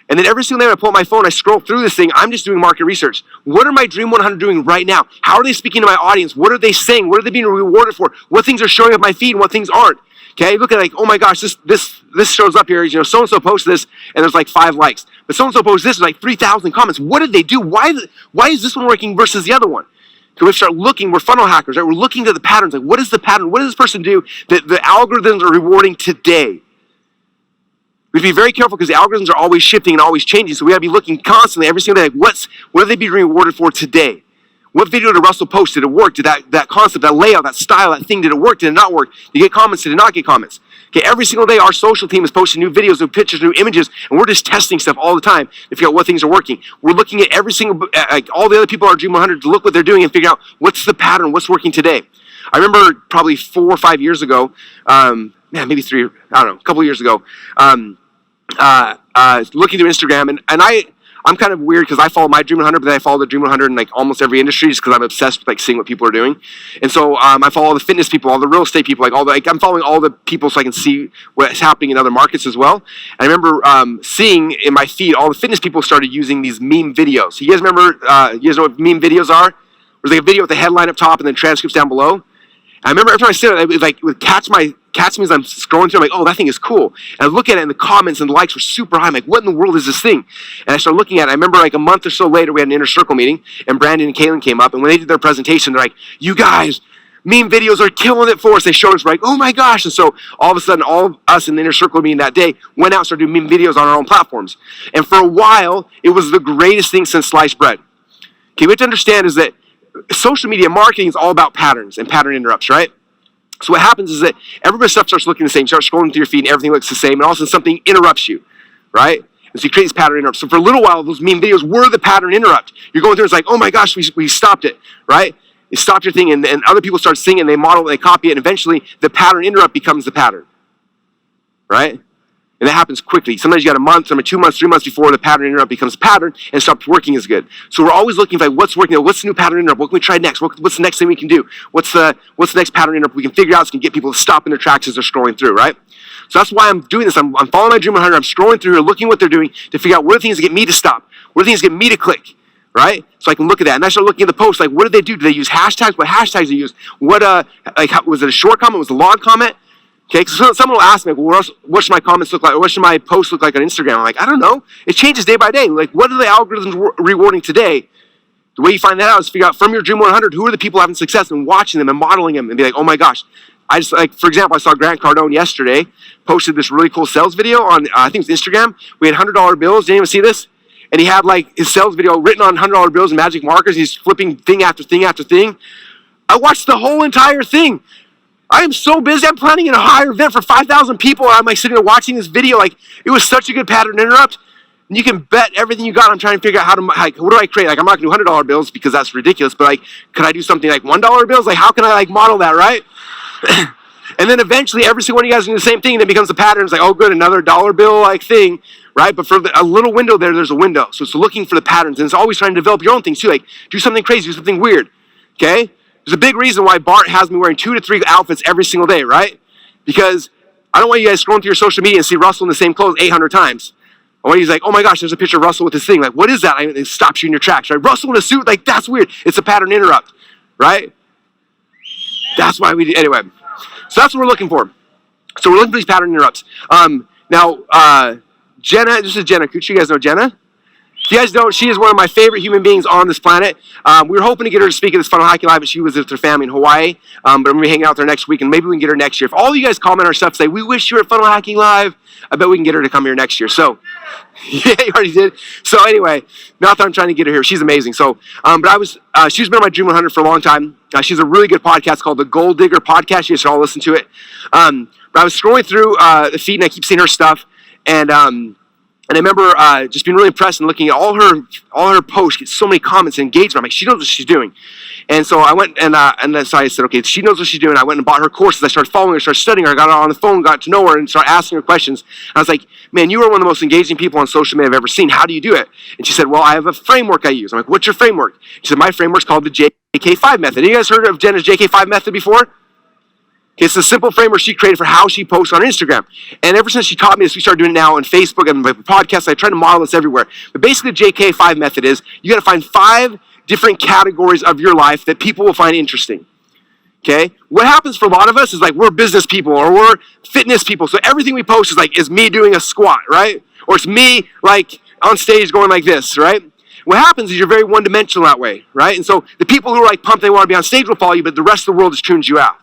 And then every single day when I pull up my phone, I scroll through this thing, I'm just doing market research. What are my Dream 100 doing right now? How are they speaking to my audience? What are they saying? What are they being rewarded for? What things are showing up my feed and what things aren't? Okay, look at oh my gosh, this shows up here. So-and-so posted this and there's 5 likes. But so-and-so posted this, there's 3,000 comments. What did they do? Why is this one working versus the other one? Okay, we start looking, we're funnel hackers, right? We're looking at the patterns. What is the pattern? What does this person do that the algorithms are rewarding today? We have to be very careful because the algorithms are always shifting and always changing. So we got to be looking constantly every single day. What are they being rewarded for today? What video did Russell post? Did it work? Did that concept, that layout, that style, that thing, did it work? Did it not work? Did you get comments? Did it not get comments? Okay, every single day our social team is posting new videos, new pictures, new images, and we're just testing stuff all the time to figure out what things are working. We're looking at every single, all the other people on our Dream 100 to look what they're doing and figure out what's the pattern, what's working today. I remember probably 4 or 5 years ago, maybe 3, I don't know, a couple of years ago, looking through Instagram, and I'm kind of weird because I follow my Dream 100, but then I follow the Dream 100 in almost every industry just because I'm obsessed with seeing what people are doing. And so I follow all the fitness people, all the real estate people, I'm following all the people so I can see what's happening in other markets as well. And I remember seeing in my feed all the fitness people started using these meme videos. So you guys remember? You guys know what meme videos are? There's a video with the headline up top and then transcripts down below. I remember every time I see it, it would catch me as I'm scrolling through. I'm like, oh, that thing is cool. And I look at it, and the comments and the likes were super high. I'm like, what in the world is this thing? And I started looking at it. I remember a month or so later, we had an inner circle meeting, and Brandon and Kaylin came up. And when they did their presentation, they're like, you guys, meme videos are killing it for us. They showed us, we're like, oh my gosh. And so all of a sudden, all of us in the inner circle meeting that day went out and started doing meme videos on our own platforms. And for a while, it was the greatest thing since sliced bread. Okay, what we have to understand is that social media marketing is all about patterns and pattern interrupts, right? So what happens is that everybody's stuff starts looking the same. You start scrolling through your feed and everything looks the same, and all of a sudden something interrupts you, right? And so you create this pattern interrupt. So for a little while, those meme videos were the pattern interrupt. You're going through, it's like, oh my gosh, we stopped it, right? You stopped your thing, and other people start seeing it, and they model it, they copy it, and eventually the pattern interrupt becomes the pattern, right? And that happens quickly. Sometimes you got a month, sometimes 2 months, 3 months before the pattern interrupt becomes a pattern and stops working as good. So we're always looking for what's working, what's the new pattern interrupt, what can we try next, what's the next thing we can do, what's the next pattern interrupt we can figure out so we can get people to stop in their tracks as they're scrolling through, right? So that's why I'm doing this. I'm following my Dream 100, I'm scrolling through here, looking what they're doing to figure out what are the things that get me to stop, what are the things that get me to click, right? So I can look at that. And I start looking at the posts, what did they do? Did they use hashtags? What hashtags did they use? Was it a short comment? Was it a long comment? Okay, because someone will ask me, well, what should my comments look like, or what should my posts look like on Instagram? I'm like, I don't know. It changes day by day. Like, what are the algorithms rewarding today? The way you find that out is figure out from your Dream 100, who are the people having success, and watching them and modeling them and be like, oh my gosh. For example, I saw Grant Cardone yesterday posted this really cool sales video on, I think it's Instagram. We had $100 bills. Did anyone see this? And he had like his sales video written on $100 bills and magic markers. He's flipping thing after thing after thing. I watched the whole entire thing. I am so busy. I'm planning a higher event for 5,000 people. I'm like sitting there watching this video. Like, it was such a good pattern interrupt. And you can bet everything you got. I'm trying to figure out how to, like, what do I create? Like, I'm not going to do $100 bills because that's ridiculous. But like, could I do something like $1 bills? Like, how can I like model that, right? And then eventually every single one of you guys do the same thing. And it becomes a pattern. It's like, oh, good, another dollar bill like thing, right? But for a little window there's a window. So it's looking for the patterns. And it's always trying to develop your own things too. Like, do something crazy, do something weird, okay? There's a big reason why Bart has me wearing 2 to 3 outfits every single day, right? Because I don't want you guys scrolling through your social media and see Russell in the same clothes 800 times. I want you to like, oh my gosh, there's a picture of Russell with this thing. Like, what is that? It stops you in your tracks, right? Russell in a suit, like, that's weird. It's a pattern interrupt, right? That's why we do, anyway. So that's what we're looking for. So we're looking for these pattern interrupts. Now, Jenna, this is Jenna Kuch. You guys know Jenna? If you guys don't, she is one of my favorite human beings on this planet. We were hoping to get her to speak at this Funnel Hacking Live, but she was with her family in Hawaii. But I'm going to be hanging out there next week, and maybe we can get her next year. If all of you guys comment our stuff, say, we wish you were at Funnel Hacking Live, I bet we can get her to come here next year. So, yeah, you already did. So anyway, not that I'm trying to get her here. She's amazing. So, she's been on my Dream 100 for a long time. She's a really good podcast called the Gold Digger Podcast. You guys should all listen to it. But I was scrolling through the feed, and I keep seeing her stuff. And I remember just being really impressed and looking at all her posts, get so many comments and engagement. I'm like, she knows what she's doing. And so I went and then so I said, okay, she knows what she's doing. I went and bought her courses. I started following her, started studying her. I got her on the phone, got to know her, and started asking her questions. And I was like, man, you are one of the most engaging people on social media I've ever seen. How do you do it? And she said, well, I have a framework I use. I'm like, what's your framework? She said, my framework's called the JK5 method. Have you guys heard of Jenna's JK5 method before? It's a simple framework she created for how she posts on Instagram. And ever since she taught me this, we started doing it now on Facebook and my podcasts. I try to model this everywhere. But basically, the JK5 method is you got to find 5 different categories of your life that people will find interesting. Okay? What happens for a lot of us is like we're business people or we're fitness people. So everything we post is me doing a squat, right? Or it's me like on stage going like this, right? What happens is you're very one-dimensional that way, right? And so the people who are like pumped they want to be on stage will follow you, but the rest of the world just tunes you out.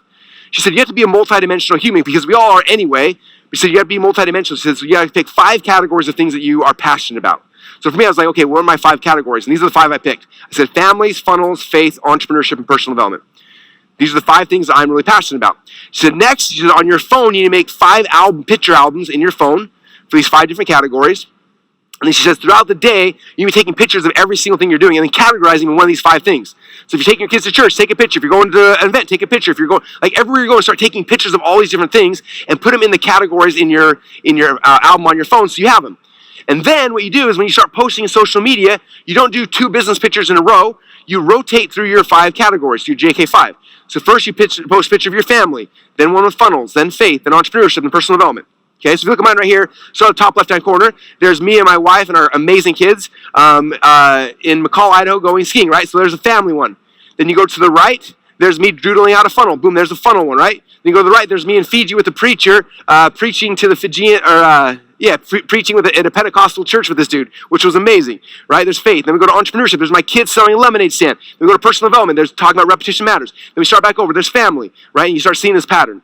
She said, you have to be a multidimensional human because we all are anyway. She said, you have to be multidimensional. She said, so you have to pick 5 categories of things that you are passionate about. So for me, I was like, okay, what are my 5 categories? And these are the 5 I picked. I said, families, funnels, faith, entrepreneurship, and personal development. These are the 5 things that I'm really passionate about. She said, next, she said, on your phone, you need to make 5 picture albums in your phone for these 5 different categories. And then she says, throughout the day, you need to be taking pictures of every single thing you're doing and then categorizing in one of these 5 things. So if you're taking your kids to church, take a picture. If you're going to an event, take a picture. If you're going, like everywhere you're going, start taking pictures of all these different things and put them in the categories in your album on your phone so you have them. And then what you do is when you start posting in social media, you don't do 2 business pictures in a row. You rotate through your 5 categories, your JK5. So first you post a picture of your family, then one with funnels, then faith, then entrepreneurship, and personal development. Okay, so if you look at mine right here, so at the top left-hand corner, there's me and my wife and our amazing kids in McCall, Idaho, going skiing, right? So there's a family one. Then you go to the right, there's me doodling out a funnel. Boom, there's a funnel one, right? Then you go to the right, there's me in Fiji with the preacher preaching to the Fijian, preaching at a Pentecostal church with this dude, which was amazing, right? There's faith. Then we go to entrepreneurship. There's my kids selling a lemonade stand. Then we go to personal development. There's talking about repetition matters. Then we start back over. There's family, right? And you start seeing this pattern.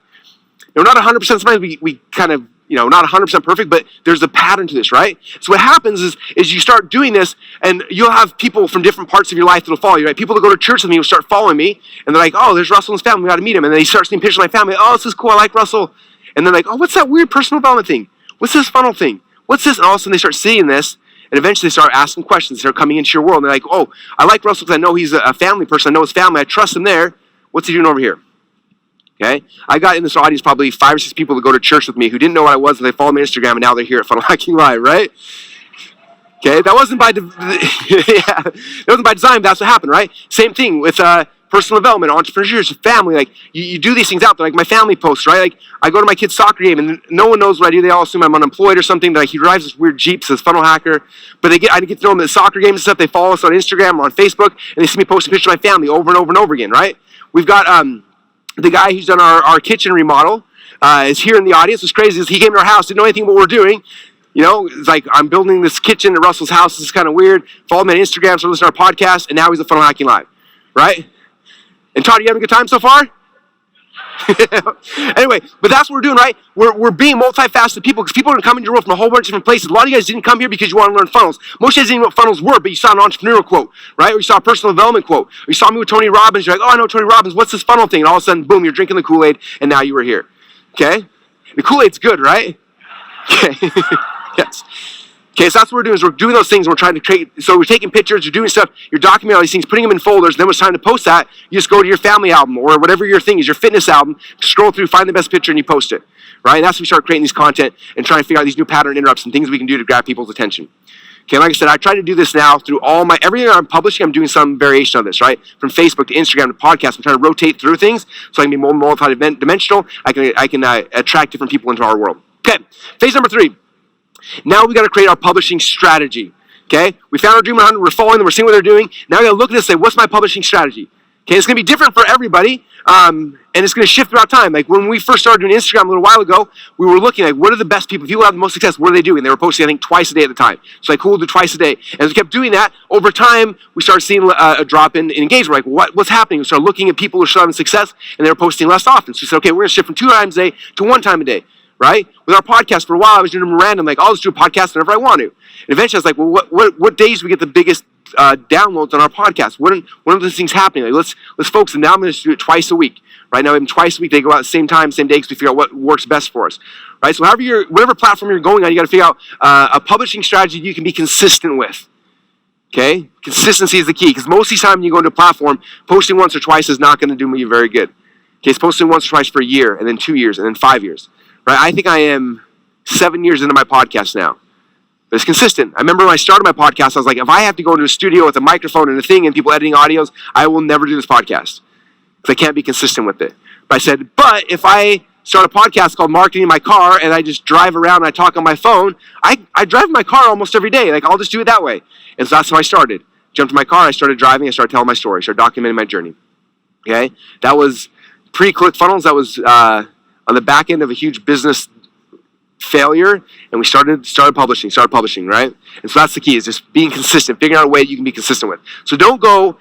Now, not 100%, sometimes we kind of, not 100% perfect, but there's a pattern to this, right? So what happens is you start doing this, and you'll have people from different parts of your life that'll follow you, right? People that go to church with me will start following me, and they're like, oh, there's Russell and his family, we got to meet him. And then they start seeing pictures of my family. Oh, this is cool, I like Russell. And they're like, oh, what's that weird personal development thing? What's this funnel thing? What's this? And all of a sudden they start seeing this, and eventually they start asking questions. They start coming into your world, and they're like, oh, I like Russell because I know he's a family person. I know his family. I trust him there. What's he doing over here? Okay, I got in this audience probably 5 or 6 people that go to church with me who didn't know what I was, and they followed me on Instagram, and now they're here at Funnel Hacking Live, right? Okay, that wasn't by design, but that's what happened, right? Same thing with personal development, entrepreneurship, family. Like you do these things out there, like my family posts, right? Like I go to my kid's soccer game, and no one knows what I do. They all assume I'm unemployed or something. Like he drives this weird Jeep, says Funnel Hacker. But I get to know them at soccer games and stuff. They follow us on Instagram or on Facebook, and they see me post a picture of my family over and over and over again, right? We've got the guy who's done our kitchen remodel. is here in the audience. What's crazy is he came to our house, didn't know anything about what we're doing. You know, it's like, I'm building this kitchen at Russell's house. This is kind of weird. Follow me on Instagram, so listen to our podcast, and now he's a Funnel Hacking Live, right? And Todd, you having a good time so far? Anyway, but that's what we're doing, right? We're being multifaceted people, because people are coming to your world from a whole bunch of different places. A lot of you guys didn't come here because you want to learn funnels. Most of you guys didn't know what funnels were, but you saw an entrepreneurial quote, right? Or you saw a personal development quote. Or you saw me with Tony Robbins. You're like, oh, I know Tony Robbins. What's this funnel thing? And all of a sudden, boom, you're drinking the Kool-Aid, and now you were here. Okay? The Kool-Aid's good, right? Okay. Yes. Okay, so that's what we're doing, is we're doing those things, and we're trying to create, so we're taking pictures, you're doing stuff, you're documenting all these things, putting them in folders, and then when it's time to post that, you just go to your family album, or whatever your thing is, your fitness album, scroll through, find the best picture, and you post it, right? And that's when we start creating these content, and trying to figure out these new pattern interrupts, and things we can do to grab people's attention. Okay, like I said, I try to do this now through everything I'm publishing, I'm doing some variation of this, right? From Facebook to Instagram to podcast, I'm trying to rotate through things, so I can be more multi-dimensional, I can attract different people into our world. Okay, phase number 3. Now we got to create our publishing strategy, okay? We found our Dream 100, we're following them, we're seeing what they're doing. Now we got to look at this and say, what's my publishing strategy? Okay, it's going to be different for everybody, and it's going to shift throughout time. Like when we first started doing Instagram a little while ago, we were looking like, what are the best people who have the most success, what are they doing? They were posting, I think, twice a day at the time. So like, cool, we'll do twice a day. And as we kept doing that, over time, we started seeing a drop in engagement. Like, what's happening? We started looking at people who are still having success, and they were posting less often. So we said, okay, we're going to shift from 2 times a day to 1 time a day. Right? With our podcast, for a while, I was doing them random, like, I'll just do a podcast whenever I want to. And eventually, I was like, well, what days do we get the biggest downloads on our podcast? When are those things happening? Like, let's focus. And now I'm going to do it twice a week. Right now, even twice a week, they go out at the same time, same day, because we figure out what works best for us. Right? So whatever platform you're going on, you got to figure out a publishing strategy you can be consistent with. Okay? Consistency is the key, because most of the time when you go into a platform, posting once or twice is not going to do you very good. Okay? It's posting once or twice for a year, and then 2 years, and then 5 years. Right? I think I am 7 years into my podcast now. But it's consistent. I remember when I started my podcast, I was like, if I have to go into a studio with a microphone and a thing and people editing audios, I will never do this podcast. Because I can't be consistent with it. But I said, but if I start a podcast called Marketing in My Car and I just drive around and I talk on my phone, I drive my car almost every day. Like, I'll just do it that way. And so that's how I started. Jumped in my car, I started driving, I started telling my story, started documenting my journey. Okay? That was pre-ClickFunnels. That was on the back end of a huge business failure, and we started publishing, right? And so that's the key, is just being consistent, figuring out a way you can be consistent with. So don't go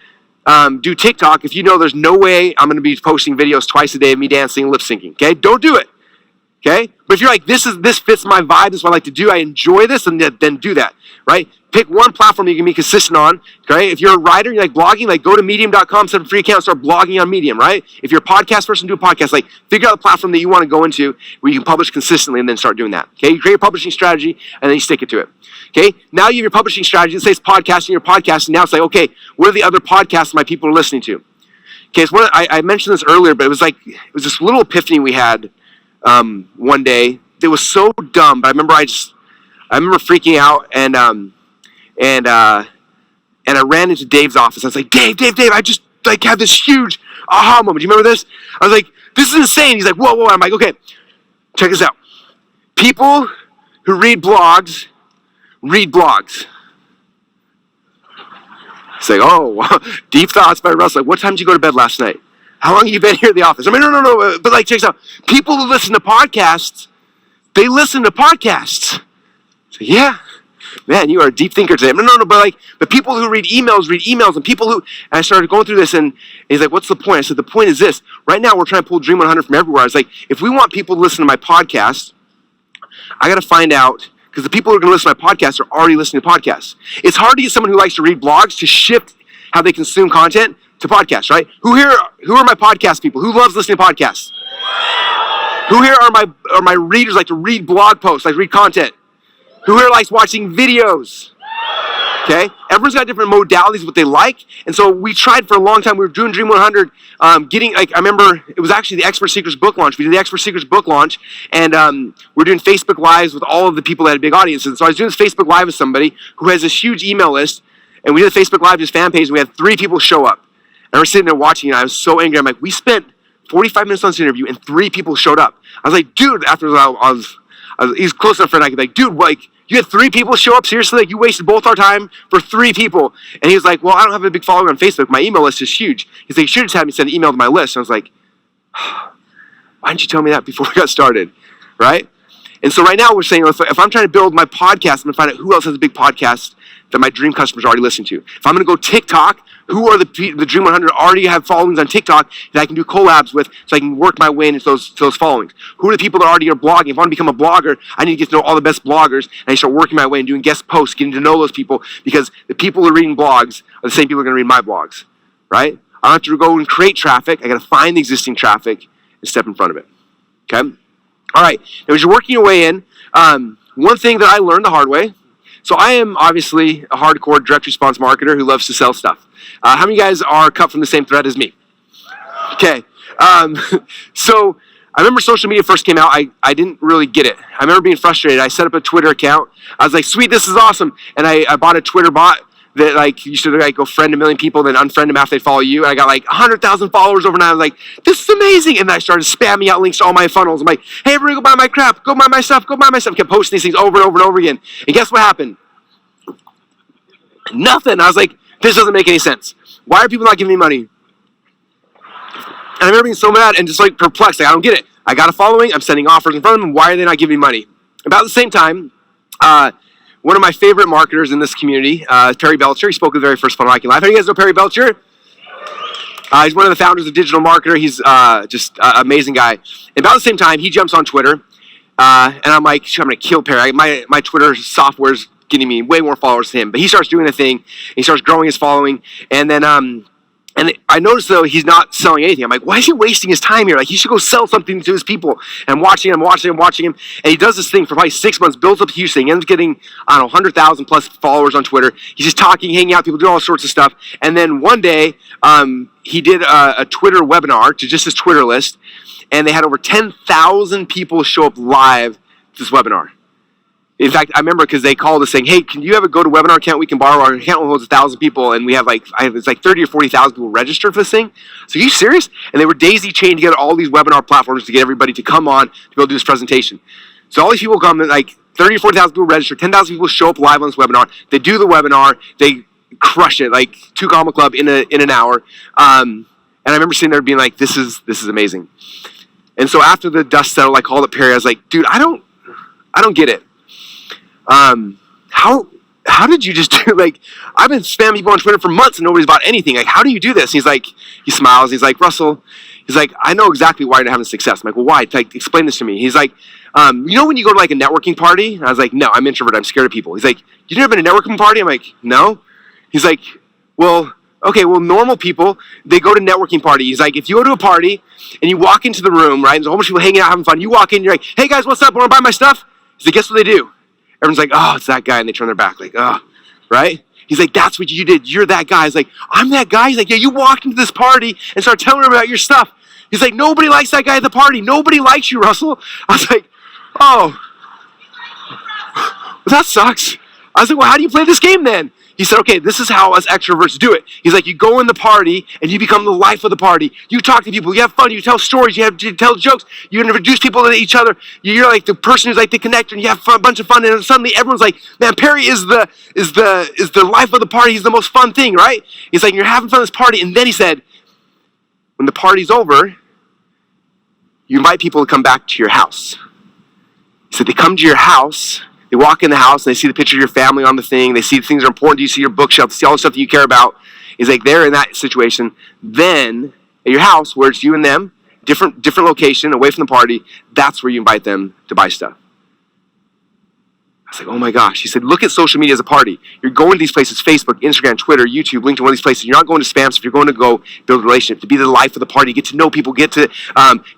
do TikTok if you know there's no way I'm going to be posting videos twice a day of me dancing, lip syncing, okay? Don't do it, okay? But if you're like, this fits my vibe, this is what I like to do, I enjoy this, and then do that, right? Pick one platform you can be consistent on, okay? If you're a writer and you like blogging, like go to medium.com, set up a free account, start blogging on Medium, right? If you're a podcast person, do a podcast. Like, figure out the platform that you want to go into where you can publish consistently, and then start doing that, okay? You create a publishing strategy, and then you stick it to it, okay? Now you have your publishing strategy. Let's say it's podcasting, your podcast, and now it's like, okay, what are the other podcasts my people are listening to? Okay, so I mentioned this earlier, but it was this little epiphany we had one day. It was so dumb, but I remember freaking out, and I ran into Dave's office. I was like, Dave, I just had this huge aha moment. Do you remember this? I was like, this is insane. He's like, whoa. I'm like, okay, check this out. People who read blogs. It's like, oh, deep thoughts by Russ. Like, what time did you go to bed last night? How long have you been here at the office? I mean, no. But like, check this out. People who listen to podcasts, they listen to podcasts. So yeah. Man, you are a deep thinker today. No, but people who read emails, and people who, and I started going through this, and he's like, what's the point? I said, the point is this. Right now, we're trying to pull Dream 100 from everywhere. I was like, if we want people to listen to my podcast, I got to find out, because the people who are going to listen to my podcast are already listening to podcasts. It's hard to get someone who likes to read blogs to shift how they consume content to podcasts, right? Who are my podcast people? Who loves listening to podcasts? Who here are my readers, like to read blog posts, like read content? Who here likes watching videos? Okay? Everyone's got different modalities of what they like. And so we tried for a long time. We were doing Dream 100, I remember it was actually the Expert Secrets book launch. We did the Expert Secrets book launch, and we're doing Facebook Lives with all of the people that had big audiences. And so I was doing this Facebook Live with somebody who has this huge email list, and we did a Facebook Live, his fan page, and we had 3 people show up. And we're sitting there watching, and I was so angry. I'm like, we spent 45 minutes on this interview, and 3 people showed up. I was like, dude, after he's close enough for I could be like, dude, you had 3 people show up? Seriously? Like, you wasted both our time for 3 people. And he was like, well, I don't have a big following on Facebook. My email list is huge. He's like, you should have just had me send an email to my list. And I was like, Why didn't you tell me that before we got started, right? And so right now we're saying, if I'm trying to build my podcast, I'm going to find out who else has a big podcast that my dream customers are already listening to. If I'm going to go TikTok, who are the Dream 100 already have followings on TikTok that I can do collabs with so I can work my way into those followings? Who are the people that already are blogging? If I want to become a blogger, I need to get to know all the best bloggers, and I start working my way and doing guest posts, getting to know those people, because the people who are reading blogs are the same people who are going to read my blogs, right? I don't have to go and create traffic. I got to find the existing traffic and step in front of it, okay? All right, now as you're working your way in, one thing that I learned the hard way, so I am obviously a hardcore direct response marketer who loves to sell stuff. How many of you guys are cut from the same thread as me? Okay, so I remember social media first came out, I didn't really get it. I remember being frustrated. I set up a Twitter account. I was like, sweet, this is awesome. And I bought a Twitter bot that like you should like go friend a million people, then unfriend them after they follow you. And I got like 100,000 followers overnight. I was like, this is amazing. And then I started spamming out links to all my funnels. I'm like, hey, everybody go buy my crap, go buy my stuff, go buy my stuff. I kept posting these things over and over and over again. And guess what happened? Nothing. I was like, this doesn't make any sense. Why are people not giving me money? And I remember being so mad and just like perplexed. Like, I don't get it. I got a following. I'm sending offers in front of them. Why are they not giving me money? About the same time, one of my favorite marketers in this community, Perry Belcher, he spoke at the very first Funnel Hacking Live. How do you guys know Perry Belcher? He's one of the founders of Digital Marketer. He's just an amazing guy. And about the same time, he jumps on Twitter, and I'm like, I'm going to kill Perry. My Twitter software's getting me way more followers than him. But he starts doing a thing, and he starts growing his following, and then and I noticed, though, he's not selling anything. I'm like, why is he wasting his time here? Like, he should go sell something to his people. And I'm watching him. And he does this thing for probably 6 months, builds up a huge thing. He ends up getting, I don't know, 100,000 plus followers on Twitter. He's just talking, hanging out, people doing all sorts of stuff. And then one day, he did a Twitter webinar to just his Twitter list. And they had over 10,000 people show up live to this webinar. In fact, I remember because they called us saying, hey, can you have a GoToWebinar account we can borrow? Our account holds 1,000 people, and we have it's like 30 or 40,000 people registered for this thing. So are you serious? And they were daisy-chained together all these webinar platforms to get everybody to come on to be able to do this presentation. So all these people come, and like 30 or 40,000 people register, 10,000 people show up live on this webinar. They do the webinar. They crush it, like 2 Comma Club in an hour. And I remember sitting there being like, this is amazing. And so after the dust settled, I called up Perry. I was like, dude, I don't get it. How did you just do, like, I've been spamming people on Twitter for months and nobody's bought anything. Like, how do you do this? He's like, he smiles. He's like, Russell, he's like, I know exactly why you're not having success. I'm like, well, why? Like, explain this to me. He's like, you know when you go to like a networking party? And I was like, no, I'm introverted. I'm scared of people. He's like, you never been to a networking party? I'm like, no. He's like, well, okay, well, normal people, they go to networking party. He's like, if you go to a party and you walk into the room, right, and there's a whole bunch of people hanging out, having fun, you walk in, you're like, hey guys, what's up? Want to buy my stuff? He's like, guess what they do? Everyone's like, oh, it's that guy, and they turn their back, like, oh, right? He's like, that's what you did. You're that guy. He's like, I'm that guy. He's like, yeah, you walked into this party and started telling them about your stuff. He's like, nobody likes that guy at the party. Nobody likes you, Russell. I was like, oh, that sucks. I was like, well, how do you play this game then? He said, okay, this is how us extroverts do it. He's like, you go in the party and you become the life of the party. You talk to people, you have fun, you tell stories, you tell jokes, you introduce people to each other. You're like the person who's like the connector, and you have a bunch of fun, and suddenly everyone's like, man, Perry is the life of the party. He's the most fun thing, right? He's like, you're having fun at this party. And then he said, when the party's over, you invite people to come back to your house. He said, they come to your house. They walk in the house and they see the picture of your family on the thing. They see the things that are important to you. See your bookshelf. They see all the stuff that you care about. He's like, they're in that situation. Then at your house, where it's you and them, different location, away from the party, that's where you invite them to buy stuff. I was like, oh my gosh. He said, look at social media as a party. You're going to these places, Facebook, Instagram, Twitter, YouTube, LinkedIn, one of these places. You're not going to spam stuff. You're going to go build a relationship, to be the life of the party, get to know people, get to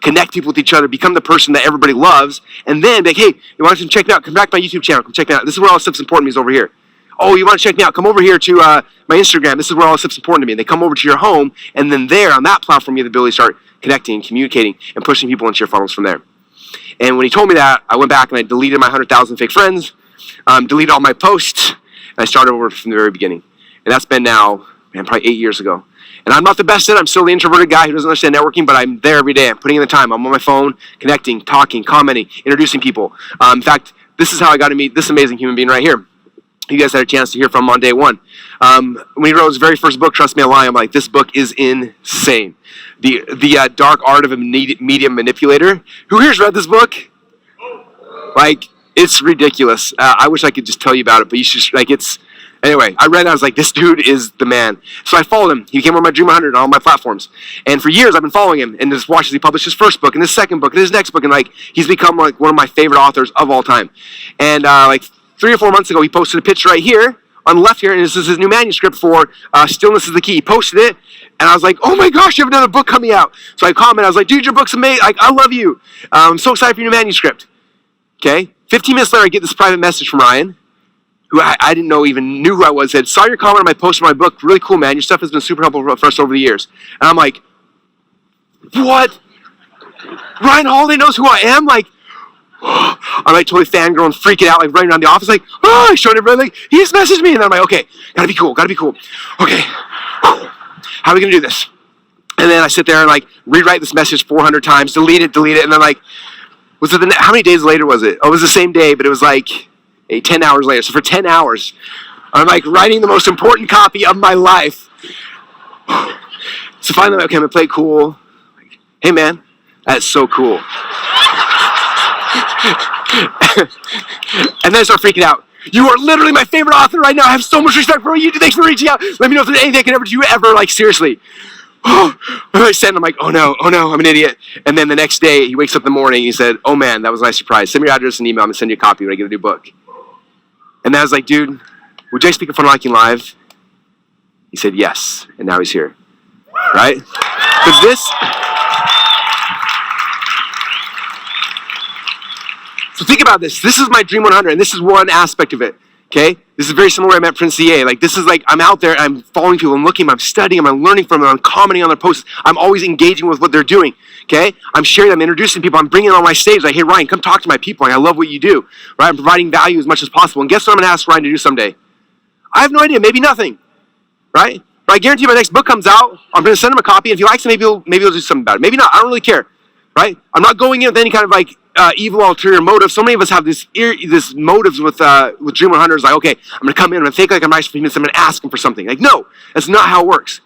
connect people with each other, become the person that everybody loves, and then be like, hey, you want to check me out? Come back to my YouTube channel. Come check me out. This is where all the stuff's important to me is over here. Oh, you want to check me out? Come over here to my Instagram. This is where all the stuff's important to me. And they come over to your home, and then there on that platform, you have the ability to start connecting, communicating, and pushing people into your funnels from there. And when he told me that, I went back and I deleted my 100,000 fake friends, deleted all my posts, and I started over from the very beginning. And that's been now, man, probably 8 years ago. And I'm not the best at it. I'm still the introverted guy who doesn't understand networking, but I'm there every day. I'm putting in the time. I'm on my phone, connecting, talking, commenting, introducing people. In fact, this is how I got to meet this amazing human being right here. you guys had a chance to hear from on day one. When he wrote his very first book, Trust Me, I Lie, I'm like, this book is insane. The Dark Art of a Media Manipulator. Who here's read this book? Like, it's ridiculous. I wish I could just tell you about it, but you should, like, it's, anyway, I read it, I was like, this dude is the man. So I followed him. He became on my Dream 100 on all my platforms. And for years, I've been following him and just watched as he published his first book and his second book and his next book. And, like, he's become, like, one of my favorite authors of all time. And, like, 3 or 4 months ago, he posted a picture right here on the left here, and this is his new manuscript for Stillness is the Key. He posted it, and I was like, oh my gosh, you have another book coming out. So I commented, I was like, dude, your book's amazing. Like, I love you. I'm so excited for your new manuscript. Okay? 15 minutes later, I get this private message from Ryan, who I didn't know even knew who I was, said, saw your comment on my post on my book. Really cool, man. Your stuff has been super helpful for us over the years. And I'm like, what? Ryan Holiday knows who I am? Like, I'm like totally fangirling, freaking out, like running around the office, like, oh, I showed everybody, like, he just messaged me. And then I'm like, okay, gotta be cool. Okay, how are we gonna do this? And then I sit there and like rewrite this message 400 times, delete it, and then like, was it how many days later was it? Oh, it was the same day, but it was like 10 hours later. So for 10 hours, I'm like writing the most important copy of my life. So finally, okay, I'm gonna play it cool. Like, hey man, that's so cool. And then I start freaking out. You are literally my favorite author right now. I have so much respect for you. Thanks for reaching out. Let me know if there's anything I can ever do ever. Like, seriously. Oh, I said, I'm like, oh no, I'm an idiot. And then the next day, he wakes up in the morning. He said, oh man, that was a nice surprise. Send me your address and email. I'm going to send you a copy when I get a new book. And I was like, dude, would you speak in front of Liking Live? He said, yes. And now he's here. Right? Because this... So think about this. This is my Dream 100, and this is one aspect of it, okay? This is very similar to what I met Prince CA. Like, this is like, I'm out there, I'm following people, I'm looking, I'm studying, I'm learning from them, I'm commenting on their posts, I'm always engaging with what they're doing, okay? I'm sharing, I'm introducing people, I'm bringing them on my stage, like, hey, Ryan, come talk to my people, like, I love what you do, right? I'm providing value as much as possible, and guess what I'm going to ask Ryan to do someday? I have no idea, maybe nothing, right? But I guarantee my next book comes out, I'm going to send him a copy, and if he likes it, maybe he'll do something about it. Maybe not, I don't really care, right? I'm not going in with any kind of, like, evil ulterior motive. So many of us have this motives with Dream 100. Like, okay, I'm going to come in, I'm going to think like I'm nice for him, so I'm going to ask him for something. Like, no, that's not how it works,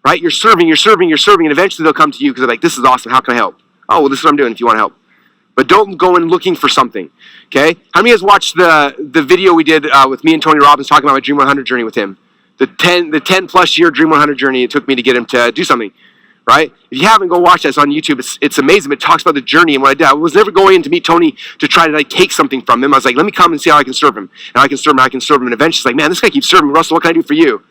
right? You're serving, and eventually they'll come to you because they're like, this is awesome, how can I help? Oh, well, this is what I'm doing if you want to help. But don't go in looking for something, okay? How many of you guys watched the video we did with me and Tony Robbins talking about my Dream 100 journey with him? The 10 plus year Dream 100 journey it took me to get him to do something. Right? If you haven't, go watch that. It's on YouTube. It's amazing. It talks about the journey and what I did. I was never going in to meet Tony to try to like take something from him. I was like, let me come and see how I can serve him. And I can serve him. And eventually it's like, man, this guy keeps serving me. Russell, what can I do for you?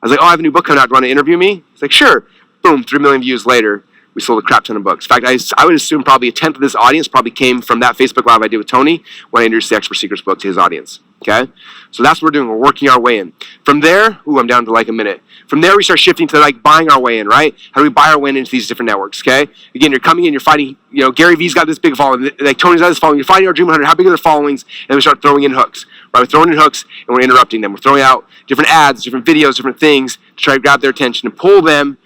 I was like, oh, I have a new book coming out. Do you want to interview me? He's like, sure. Boom, 3 million views later. We sold a crap ton of books. In fact, I would assume probably a tenth of this audience probably came from that Facebook Live I did with Tony when I introduced the Expert Secrets book to his audience. Okay? So that's what we're doing. We're working our way in. From there, I'm down to like a minute. From there, we start shifting to like buying our way in, right? How do we buy our way into these different networks, okay? Again, you're coming in, you're fighting, Gary Vee's got this big following, like Tony's got this following, you're fighting our Dream 100, how big are their followings? And then we start throwing in hooks, right? We're throwing in hooks and we're interrupting them. We're throwing out different ads, different videos, different things to try to grab their attention and pull them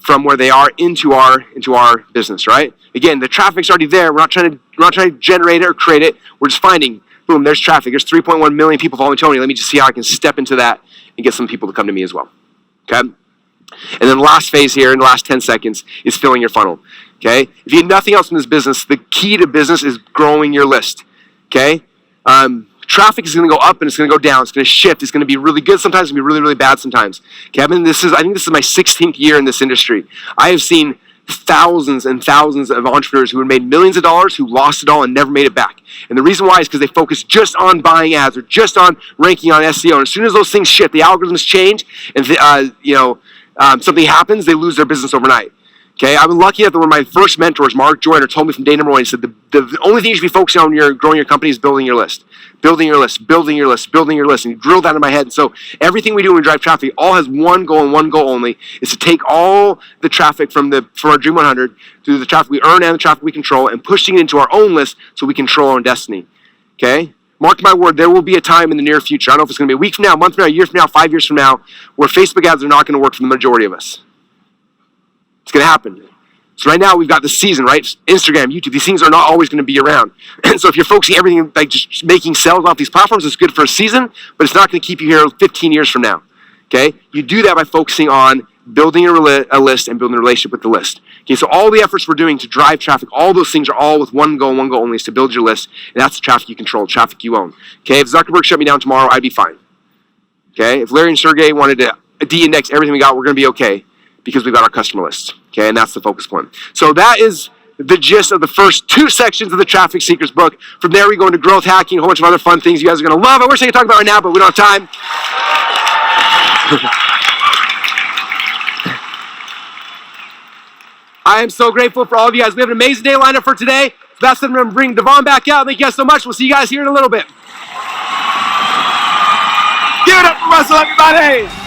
from where they are into our business, right? Again, the traffic's already there. We're not trying to generate it or create it. We're just finding, boom, there's traffic. There's 3.1 million people following Tony. Let me just see how I can step into that and get some people to come to me as well, okay? And then the last phase here in the last 10 seconds is filling your funnel, okay? If you have nothing else in this business, the key to business is growing your list, okay? Traffic is going to go up and it's going to go down. It's going to shift. It's going to be really good sometimes. It's going to be really, really bad sometimes. Kevin, I think this is my 16th year in this industry. I have seen thousands and thousands of entrepreneurs who have made millions of dollars, who lost it all and never made it back. And the reason why is because they focus just on buying ads or just on ranking on SEO. And as soon as those things shift, the algorithms change, and something happens, they lose their business overnight. Okay, I've been lucky enough that one of my first mentors, Mark Joyner, told me from day number one, he said, the only thing you should be focusing on when you're growing your company is building your list. Building your list. And he drilled that in my head. And so everything we do when we drive traffic all has one goal and one goal only, is to take all the traffic from our Dream 100 through the traffic we earn and the traffic we control and pushing it into our own list so we control our own destiny. Okay? Mark my word, there will be a time in the near future, I don't know if it's going to be a week from now, a month from now, a year from now, 5 years from now, where Facebook ads are not going to work for the majority of us. It's going to happen. So right now we've got the season, right? Instagram, YouTube, these things are not always going to be around. And so if you're focusing everything, like just making sales off these platforms, it's good for a season, but it's not going to keep you here 15 years from now. Okay? You do that by focusing on building a list and building a relationship with the list. Okay, so all the efforts we're doing to drive traffic, all those things are all with one goal only, is to build your list, and that's the traffic you control, traffic you own. Okay, if Zuckerberg shut me down tomorrow, I'd be fine. Okay, if Larry and Sergey wanted to de-index everything we got, we're going to be okay because we've got our customer lists. Okay, and that's the focus point. So that is the gist of the first 2 sections of the Traffic Secrets book. From there, we go into growth hacking, a whole bunch of other fun things you guys are going to love. I wish I could talk about it right now, but we don't have time. I am so grateful for all of you guys. We have an amazing day lined up for today. That's it. I'm going to bring Devon back out. Thank you guys so much. We'll see you guys here in a little bit. Give it up for Russell, everybody.